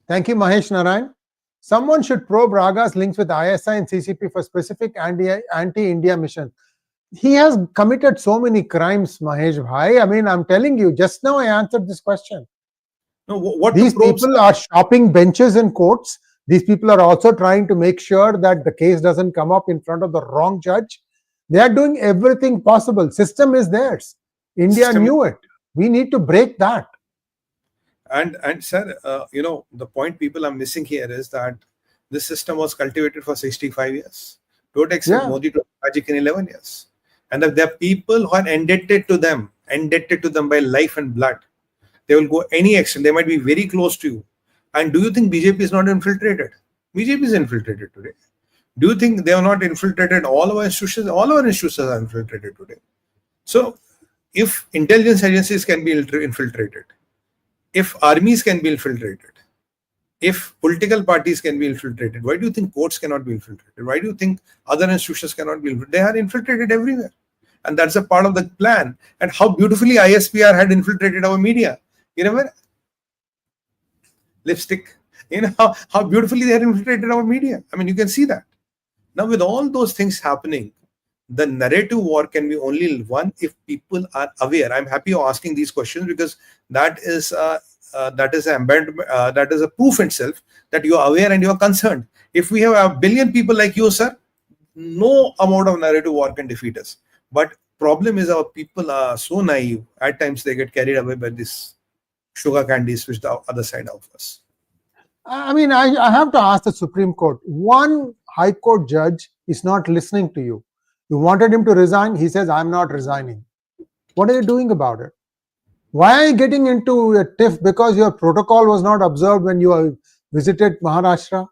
Thank you, Mahesh Narayan. Someone should probe RaGa's links with ISI and CCP for specific anti-India mission. He has committed so many crimes, Mahesh Bhai. I mean, I'm telling you, just now I answered this question.
No,
these people are shopping benches in courts. These people are also trying to make sure that the case doesn't come up in front of the wrong judge. They are doing everything possible. System is theirs. India knew it. We need to break that.
And sir, the point people are missing here is that this system was cultivated for 65 years. Don't expect Modi to magic in 11 years. And if there are people who are indebted to them by life and blood, they will go any extent. They might be very close to you. And do you think BJP is not infiltrated? BJP is infiltrated today. Do you think they are not infiltrated? All our institutions are infiltrated today. So if intelligence agencies can be infiltrated, if armies can be infiltrated, if political parties can be infiltrated, why do you think courts cannot be infiltrated? Why do you think other institutions cannot be infiltrated? They are infiltrated everywhere. And that's a part of the plan. And how beautifully ISPR had infiltrated our media. You know, lipstick. You know, how beautifully they had infiltrated our media. I mean, you can see that. Now, with all those things happening, the narrative war can be only won if people are aware. I'm happy you're asking these questions because that is a proof itself that you are aware and you are concerned. If we have a billion people like you, sir, no amount of narrative war can defeat us. But problem is our people are so naive. At times they get carried away by this sugar candies which the other side offers.
I have to ask the Supreme Court. One High Court judge is not listening to you. You wanted him to resign. He says, I'm not resigning. What are you doing about it? Why are you getting into a tiff because your protocol was not observed when you visited Maharashtra?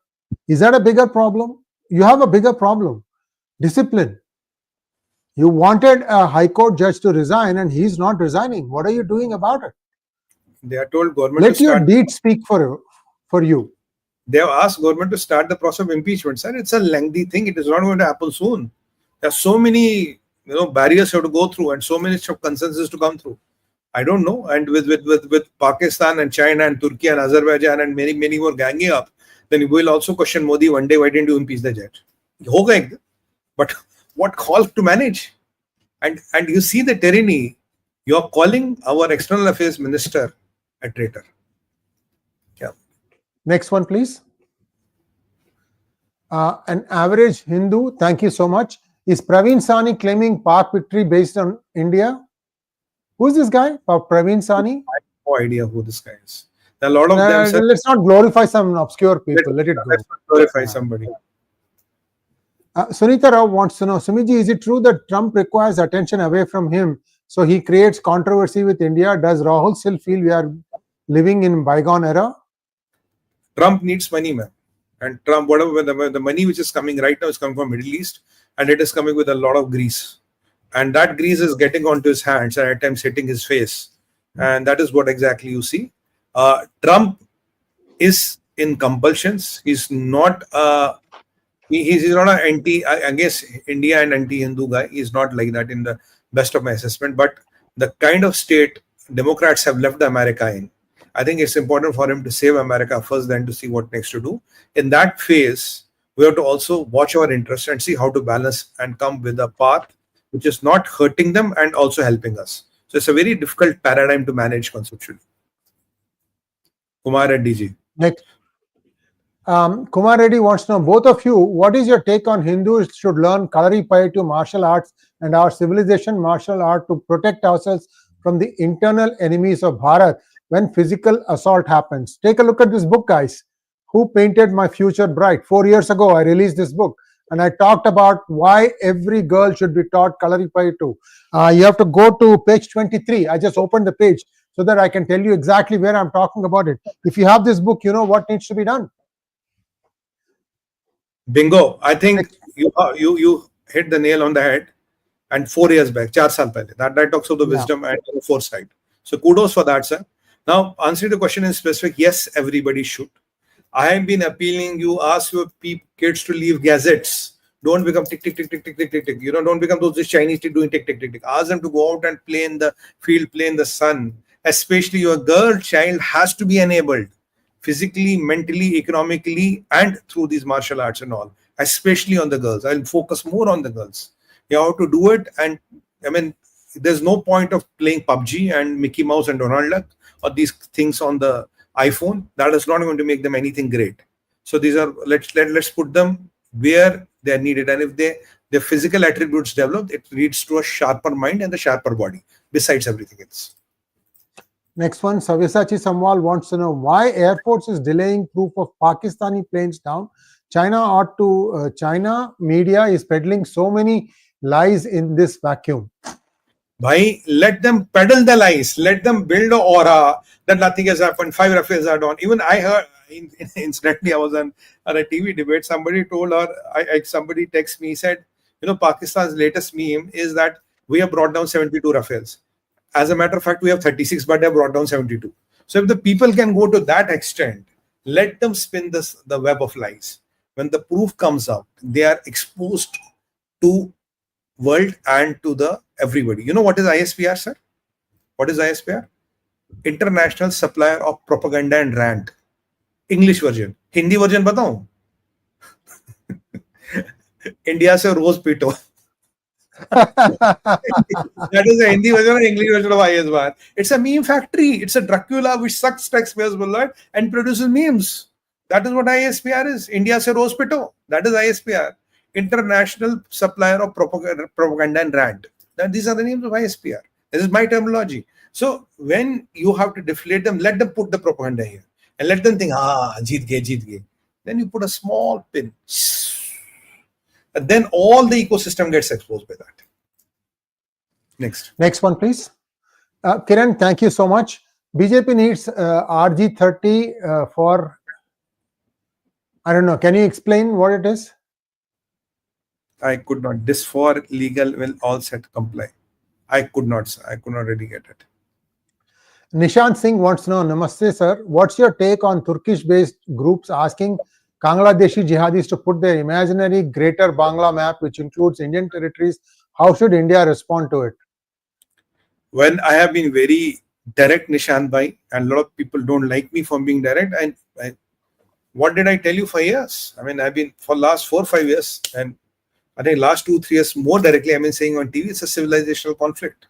Is that a bigger problem? You have a bigger problem. Discipline. You wanted a High Court judge to resign and he's not resigning. What are you doing about it?
They are told government
Let
to
your
start.
deeds speak for you.
They have asked government to start the process of impeachment. Sir, it's a lengthy thing. It is not going to happen soon. There are so many barriers you have to go through and so many consensus to come through. I don't know. And with Pakistan and China and Turkey and Azerbaijan and many more ganging up, then we will also question Modi one day, why didn't you impeach the judge? But what call to manage? And you see the tyranny. You are calling our external affairs minister a traitor. Yeah.
Next one, please. An average Hindu, thank you so much. Is Praveen Sani claiming Pak victory based on India? Who is this guy? Praveen Sani?
I have no idea who this guy is. There are a lot of them. Sir.
Let's not glorify some obscure people. Let it go.
Let's not glorify somebody.
Sunita Rao wants to know, Sumiji, is it true that Trump requires attention away from him, so he creates controversy with India? Does Rahul still feel we are living in bygone era?
Trump needs money, man. And Trump, whatever the money which is coming right now is coming from Middle East, and it is coming with a lot of grease. And that grease is getting onto his hands and at times hitting his face. And that is what exactly you see. Trump is in compulsions. He's not he's not an anti, I guess, India and anti-Hindu guy. He's not like that in the best of my assessment. But the kind of state Democrats have left America in, I think it's important for him to save America first, then to see what next to do. In that phase, we have to also watch our interests and see how to balance and come with a path which is not hurting them and also helping us. So it's a very difficult paradigm to manage conceptually. Kumar Reddy ji.
Next. Kumar Reddy wants to know, both of you, what is your take on Hindus should learn 𝗪𝗡𝗖𝗪 martial arts and our civilization martial art to protect ourselves from the internal enemies of Bharat when physical assault happens? Take a look at this book, guys. Who Painted My Future Bright? 4 years ago, I released this book. And I talked about why every girl should be taught 𝗪𝗡𝗖𝗪. You have to go to page 23. I just opened the page so that I can tell you exactly where I'm talking about it. If you have this book, you know what needs to be done.
Bingo. I think you hit the nail on the head. And 4 years back, 4 saal pehle, that talks of the wisdom and foresight. So kudos for that, sir. Now, answering the question in specific, yes, everybody should. I have been appealing, you ask your kids to leave gadgets. Don't become tick, tick, tick, tick, tick, tick, tick, tick. Don't become those Chinese doing tick, tick, tick, tick. Ask them to go out and play in the field, play in the sun. Especially your girl child has to be enabled physically, mentally, economically, and through these martial arts and all. Especially on the girls. I'll focus more on the girls. You have to do it. And I mean, there's no point of playing PUBG and Mickey Mouse and Donald Duck or these things on the iPhone. That is not going to make them anything great. So these are, let's put them where they are needed. And if their physical attributes develop, it leads to a sharper mind and a sharper body, besides everything else.
Next one, Sabyasachi Samwal wants to know why Air Force is delaying proof of Pakistani planes down. China media is peddling so many lies in this vacuum.
Bhai, let them peddle the lies. Let them build an aura that nothing has happened. 5 Rafales are done. Even I heard, incidentally, I was on a TV debate. Somebody told her, somebody texted me, said, Pakistan's latest meme is that we have brought down 72 Rafales. As a matter of fact, we have 36, but they have brought down 72. So if the people can go to that extent, let them spin the web of lies. When the proof comes out, they are exposed to world and to the everybody. You know what is ISPR, sir? What is ISPR? International Supplier of Propaganda and Rant. English version. Hindi version बताऊं? India se rose pito. That is the Hindi version and English version of ISPR. It's a meme factory. It's a Dracula which sucks taxpayers' blood and produces memes. That is what ISPR is. India se rose pito. That is ISPR. International Supplier of Propaganda and Rant. These are the names of ISPR. This is my terminology. So when you have to deflate them, let them put the propaganda here. and let them think, jeet gaye. Then you put a small pin. And then all the ecosystem gets exposed by that.
Next one, please. Kiran, thank you so much. BJP needs RG30 for, I don't know, can you explain what it is?
I could not. This for legal will all set comply. I could not really get it.
Nishant Singh wants to know, Namaste sir, what's your take on Turkish-based groups asking Bangladeshi jihadis to put their imaginary Greater Bangla map, which includes Indian territories? How should India respond to it?
When I have been very direct, Nishant bhai, and a lot of people don't like me for being direct. And what did I tell you for years? I mean, I've been for last 4 or 5 years, and I think last 2 or 3 years more directly, I've been saying on TV, it's a civilizational conflict.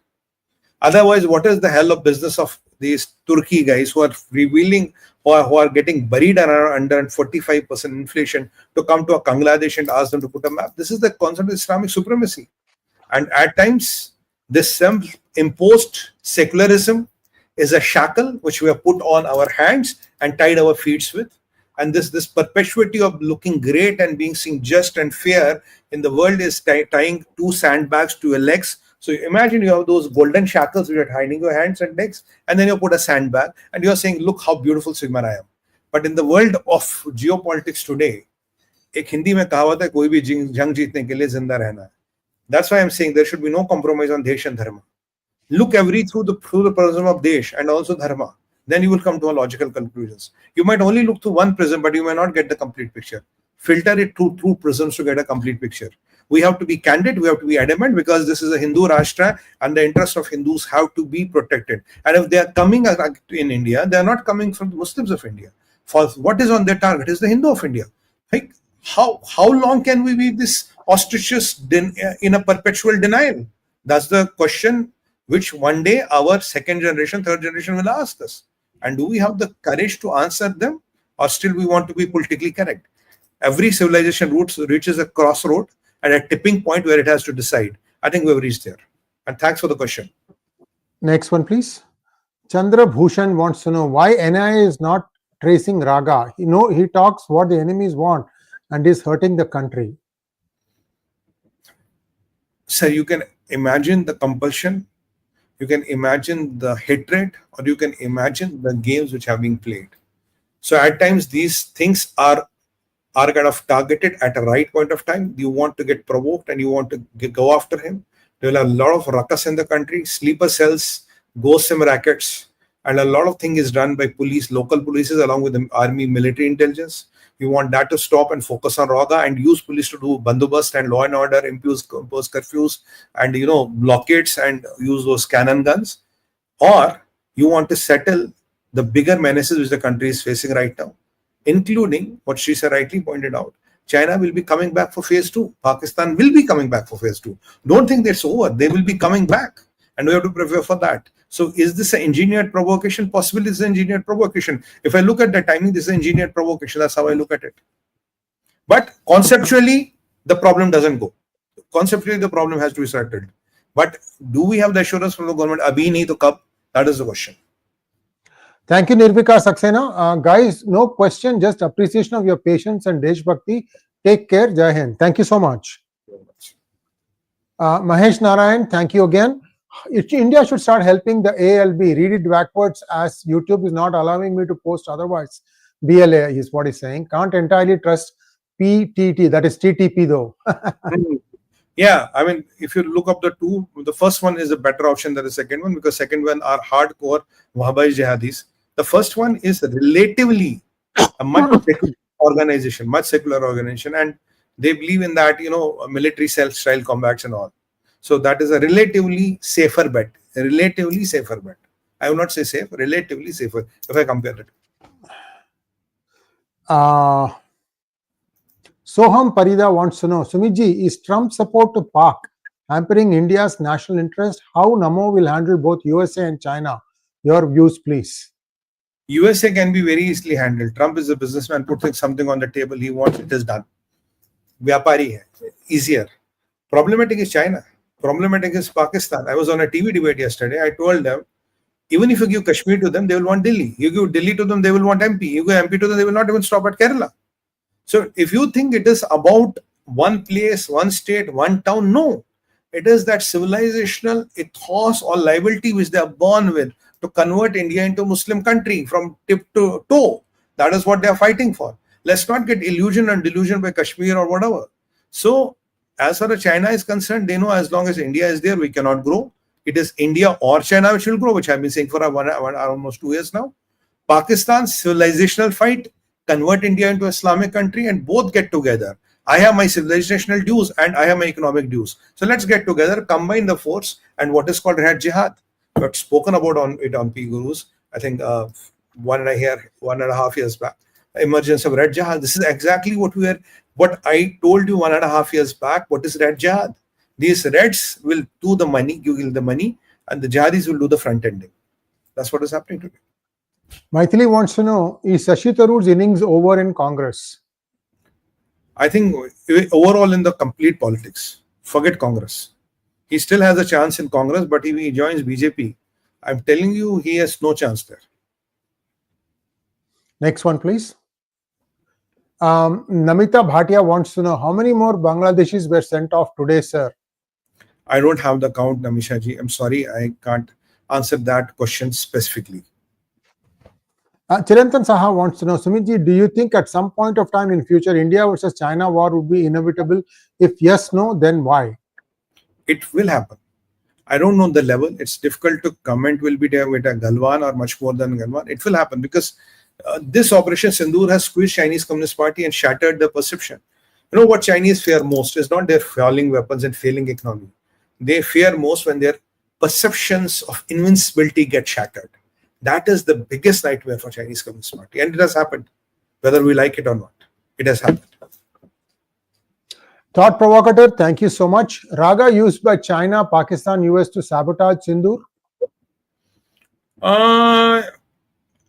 Otherwise, what is the hell of business of these Turkey guys who are revealing or who are getting buried under 45% inflation to come to a Bangladesh and ask them to put a map? This is the concept of Islamic supremacy. And at times, this imposed secularism is a shackle which we have put on our hands and tied our feet with. And this perpetuity of looking great and being seen just and fair in the world is tying 2 sandbags to your legs. So imagine you have those golden shackles which are hiding your hands and legs, and then you put a sandbag and you're saying, look how beautiful swimmer I am. But in the world of geopolitics today, एक हिंदी में कहावत है, कोई भी जंग जीतने के लिए जिंदा रहना है. That's why I'm saying there should be no compromise on Desh and Dharma. Look through the prism of Desh and also Dharma. Then you will come to a logical conclusions. You might only look through one prism, but you may not get the complete picture. Filter it through prisms to get a complete picture. We have to be candid, we have to be adamant, because this is a Hindu Rashtra and the interests of Hindus have to be protected. And if they are coming in India, they are not coming from the Muslims of India. For what is on their target is the Hindu of India. Like, how long can we be this ostriches in a perpetual denial? That's the question which one day our second generation, third generation will ask us. And do we have the courage to answer them, or still we want to be politically correct? Every civilization reaches a crossroad and a tipping point where it has to decide. I think we've reached there. And thanks for the question.
Next one, please. Chandra Bhushan wants to know why NIA is not tracing RaGa. He talks what the enemies want and is hurting the country.
So you can imagine the compulsion, you can imagine the hatred, or you can imagine the games which have been played. So at times these things are kind of targeted at a right point of time. You want to get provoked and you want to go after him. There will have a lot of ruckus in the country, sleeper cells, ghost sim rackets, and a lot of things is done by police, local polices along with the army, military intelligence. You want that to stop and focus on RaGa and use police to do bandobast and law and order, impose curfews and blockades and use those cannon guns. Or you want to settle the bigger menaces which the country is facing right now, including what Sree rightly pointed out. China will be coming back for phase 2. Pakistan will be coming back for phase 2. Don't think that's over. They will be coming back. And we have to prepare for that. So is this an engineered provocation? Possibly it's an engineered provocation. If I look at the timing, this is an engineered provocation. That's how I look at it. But conceptually, the problem doesn't go. Conceptually, the problem has to be settled. But do we have the assurance from the government? Abhi nahi to kab? That is the question.
Thank you, Nirvika Saxena. Guys, no question, just appreciation of your patience and Desh Bhakti. Take care. Jai Hind. Thank you so much. Mahesh Narayan, thank you again. India should start helping the ALB. Read it backwards as YouTube is not allowing me to post otherwise. BLA is what he's saying. Can't entirely trust PTT. That is TTP though.
Yeah, I mean, if you look up the two, the first one is a better option than the second one, because second one are hardcore Wahhabite jihadis. The first one is relatively a much secular organization, and they believe in that, military style combats and all. So that is a relatively safer bet. I will not say safe, relatively safer if I compare it.
Soham Parida wants to know, Sumitji, is Trump's support to Pak hampering India's national interest? How Namo will handle both USA and China? Your views, please.
USA can be very easily handled. Trump is a businessman, putting something on the table, he wants it is done. Vyapari hai, easier. Problematic is China. Problematic is Pakistan. I was on a TV debate yesterday. I told them, Even if you give Kashmir to them, they will want Delhi. You give Delhi to them, they will want MP. You give MP to them, they will not even stop at Kerala. So if you think it is about one place, one state, one town, no. It is that civilizational ethos or liability which they are born with to convert India into a Muslim country from tip to toe. That is what they are fighting for. Let's not get illusion and delusion by Kashmir or whatever. So as far as China is concerned, they know as long as India is there, we cannot grow. It is India or China which will grow, which I've been saying for almost 2 years now. Pakistan's civilizational fight, convert India into Islamic country, and both get together. I have my civilizational dues and I have my economic dues. So let's get together, combine the force, and what is called Red Jihad. I've spoken about on P Gurus, I think 1.5 years back. Emergence of Red Jihad. This is exactly what I told you 1.5 years back. What is Red Jihad? These Reds will do the money, give the money, and the Jihadis will do the front ending. That's what is happening today.
Maithili wants to know, is Shashi Tharoor's innings over in Congress?
I think overall in the complete politics, forget Congress. He still has a chance in Congress, but if he joins BJP, I'm telling you, he has no chance there.
Next one, please. Namita Bhatia wants to know, how many more Bangladeshis were sent off today, sir?
I don't have the count, Namisha ji. I'm sorry, I can't answer that question specifically.
Chirantan Saha wants to know, Sumit ji, do you think at some point of time in future, India versus China war would be inevitable? If yes, no, then why?
It will happen. I don't know the level. It's difficult to comment will be there with a Galwan or much more than Galwan. It will happen because this Operation Sindoor has squeezed Chinese Communist Party and shattered the perception. You know what Chinese fear most is not their falling weapons and failing economy. They fear most when their perceptions of invincibility get shattered. That is the biggest nightmare for Chinese Communist Party. And it has happened, whether we like it or not. It has happened.
Thought provocateur, thank you so much. RaGa used by China, Pakistan, US to sabotage Sindoor?
I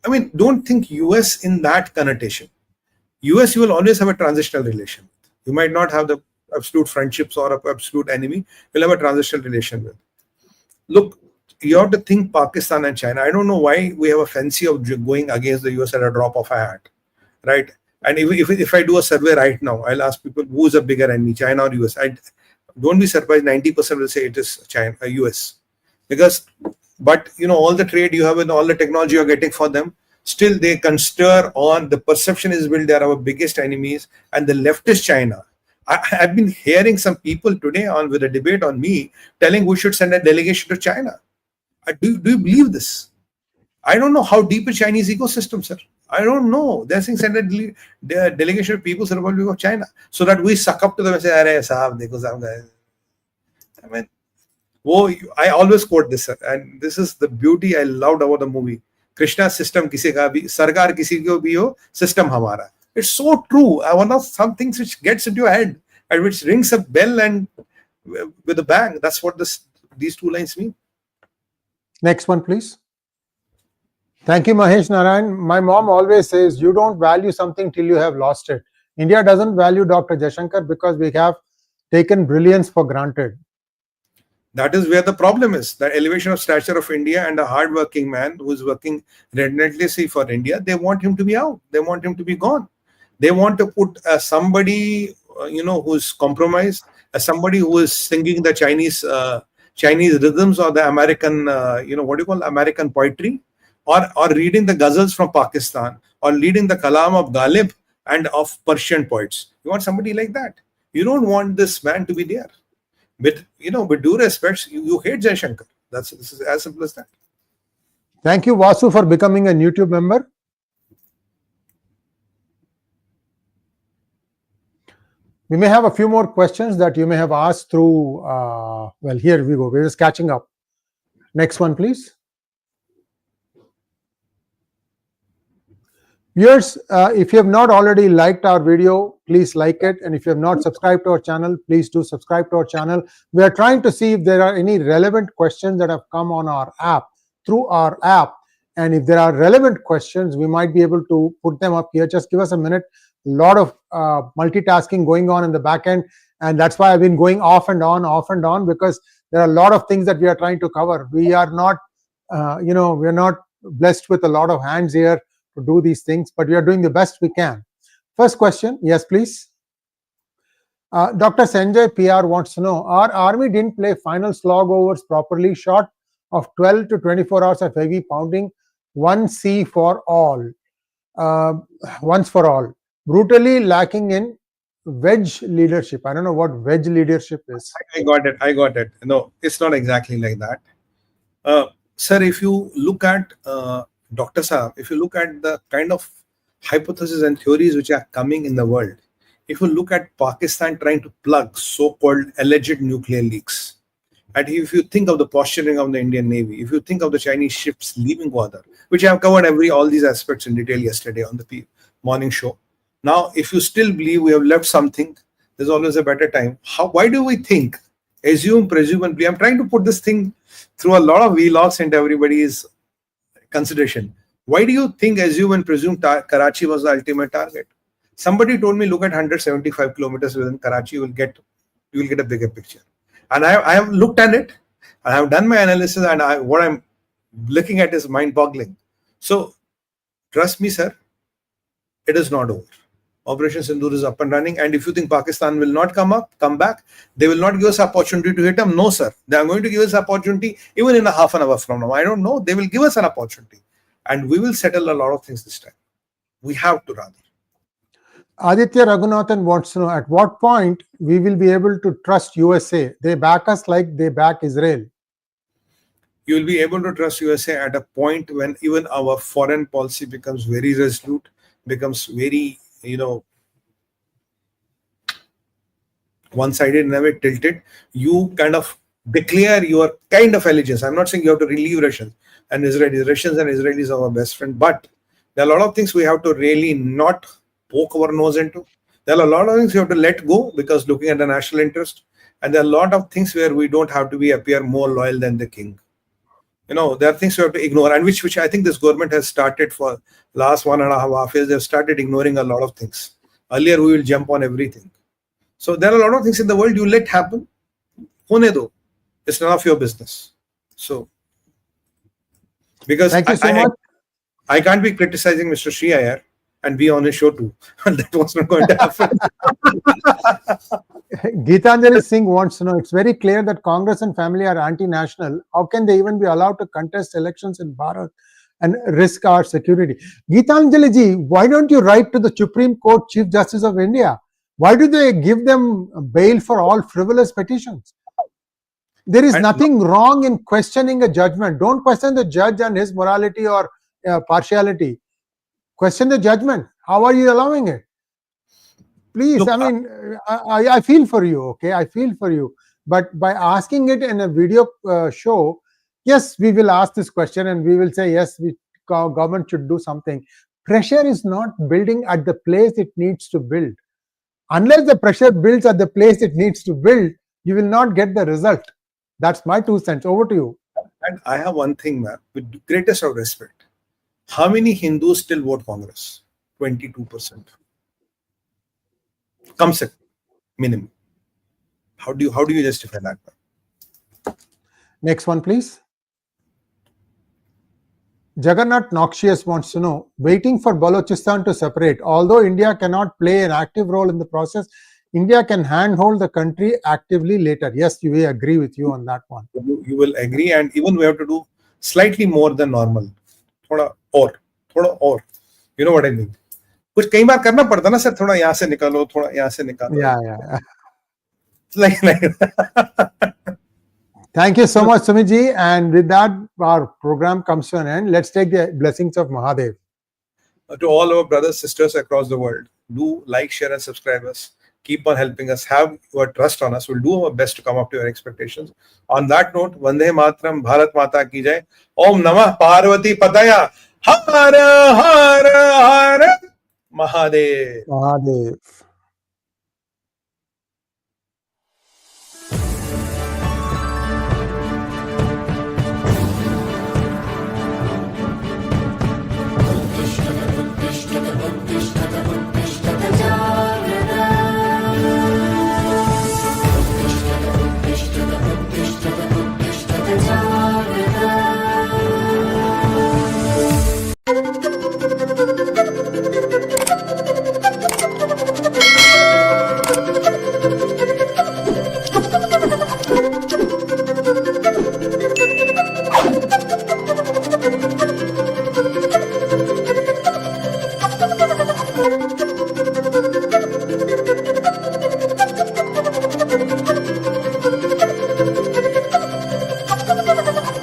mean, don't think US in that connotation. US, you will always have a transitional relation. You might not have the absolute friendships or absolute enemy. You'll have a transitional relation with. Look, you have to think Pakistan and China. I don't know why we have a fancy of going against the US at a drop of a hat, right? And if I do a survey right now, I'll ask people who is a bigger enemy, China or US. Don't be surprised. 90% will say it is China, US, but you know all the trade you have and all the technology you're getting for them, still they consider on the perception is built. They are our biggest enemies, and the leftist China. I've been hearing some people today with a debate on me telling we should send a delegation to China. Do you believe this? I don't know how deep is Chinese ecosystem, sir. I don't know. They're saying send a delegation of People's Republic of China so that we suck up to them and say, "Arey sahab, dekho sahab." I mean, I always quote this, sir, and this is the beauty I loved about the movie. Krishna system kisi ka bhi, sarkar kisi ko bhi ho, system hamara. It's so true. One of some things which gets into your head and which rings a bell and with a bang. That's what these two lines mean.
Next one, please. Thank you, Mahesh Narayan. My mom always says, you don't value something till you have lost it. India doesn't value Dr. Jaishankar because we have taken brilliance for granted.
That is where the problem is. The elevation of stature of India and a hard-working man who is working relentlessly for India, they want him to be out. They want him to be gone. They want to put somebody, who's compromised, somebody who is singing the Chinese rhythms or the American, American poetry, or reading the ghazals from Pakistan, or reading the kalam of Ghalib and of Persian poets. You want somebody like that. You don't want this man to be there. With due respect, you hate Jaishankar. This is as simple as that.
Thank you, Vasu, for becoming a YouTube member. We may have a few more questions that you may have asked through, well, here we go. We're just catching up. Next one, please. Viewers, if you have not already liked our video, please like it. And if you have not subscribed to our channel, please do subscribe to our channel. We are trying to see if there are any relevant questions that have come on our app, through our app. And if there are relevant questions, we might be able to put them up here. Just give us a minute. A lot of multitasking going on in the back end. And that's why I've been going off and on, because there are a lot of things that we are trying to cover. We are not we're not blessed with a lot of hands here to do these things, but we are doing the best we can. First question, yes, please. Dr. Sanjay PR wants to know, our army didn't play final slog overs properly, short of 12 to 24 hours of heavy pounding, 𝗏𝗏 for all, once for all, brutally lacking in wedge leadership. I don't know what wedge leadership is.
I got it. No, it's not exactly like that. Sir, if you look at, Dr. Saab, if you look at the kind of hypotheses and theories which are coming in the world, if you look at Pakistan trying to plug so-called alleged nuclear leaks, and if you think of the posturing of the Indian Navy, if you think of the Chinese ships leaving water, which I have covered all these aspects in detail yesterday on the morning show. Now, if you still believe we have left something, there's always a better time. Why do we think, assume, presume, and believe? I'm trying to put this thing through a lot of vlogs into everybody's consideration. Why do you think, assume, and presume Karachi was the ultimate target? Somebody told me, look at 175 kilometers within Karachi, you will get a bigger picture. And I have looked at it, and I have done my analysis, and what I'm looking at is mind-boggling. So, trust me, sir, it is not over. Operation Sindoor is up and running, and if you think Pakistan will not come back, they will not give us opportunity to hit them. No, sir. They are going to give us opportunity even in a half an hour from now. I don't know. They will give us an opportunity, and we will settle a lot of things this time. We have to rather.
Aditya Raghunathan wants to know, at what point we will be able to trust USA? They back us like they back Israel.
You will be able to trust USA at a point when even our foreign policy becomes very resolute, becomes very, one-sided, in a way tilted. You kind of declare your kind of allegiance. I'm not saying you have to relieve Russians and Israelis. Russians and Israelis are our best friend, but there are a lot of things we have to really not poke our nose into. There are a lot of things we have to let go because looking at the national interest, and there are a lot of things where we don't have to appear more loyal than the king. There are things we have to ignore, and which I think this government has started for last 1.5 years. They've started ignoring a lot of things. Earlier, we will jump on everything. So there are a lot of things in the world you let happen. Hone do. It's none of your business. So, because
thank you so much.
I can't be criticizing Mr. Sree Iyer and be on his show too. That was not going to happen.
Geetanjali Singh wants to know, it's very clear that Congress and family are anti-national. How can they even be allowed to contest elections in Bharat and risk our security? Geetanjali ji, why don't you write to the Supreme Court Chief Justice of India? Why do they give them bail for all frivolous petitions? There is nothing wrong in questioning a judgment. Don't question the judge and his morality or partiality. Question the judgment. How are you allowing it? Please, look, I feel for you, okay? I feel for you. But by asking it in a video show, yes, we will ask this question and we will say, yes, government should do something. Pressure is not building at the place it needs to build. Unless the pressure builds at the place it needs to build, you will not get the result. That's my 2 cents. Over to you.
And I have one thing, ma'am, with the greatest of respect. How many Hindus still vote Congress? 22%. Comes at minimum. How do you justify that?
Next one, please. Jagannath Noxious wants to know, waiting for Balochistan to separate. Although India cannot play an active role in the process, India can handhold the country actively later. Yes, we agree with you on that one.
You will agree, and even we have to do slightly more than normal. Thoda or. You know what I mean? कुछ कई बार करना पड़ता ना sir, थोड़ा यहाँ से निकालो, थोड़ा यहाँ से निकालो.
Yeah.
Like.
Thank you so much, Sumit-ji. And with that, our program comes to an end. Let's take the blessings of Mahadev.
To all our brothers, sisters across the world, do like, share, and subscribe us. Keep on helping us. Have your trust on us. We'll do our best to come up to your expectations. On that note, Vande Mataram, Bharat Mata ki jai. Om Namah Parvati Padaya. Hara Hara Hara Mahadev.
Mahadev.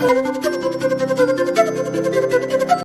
Bye.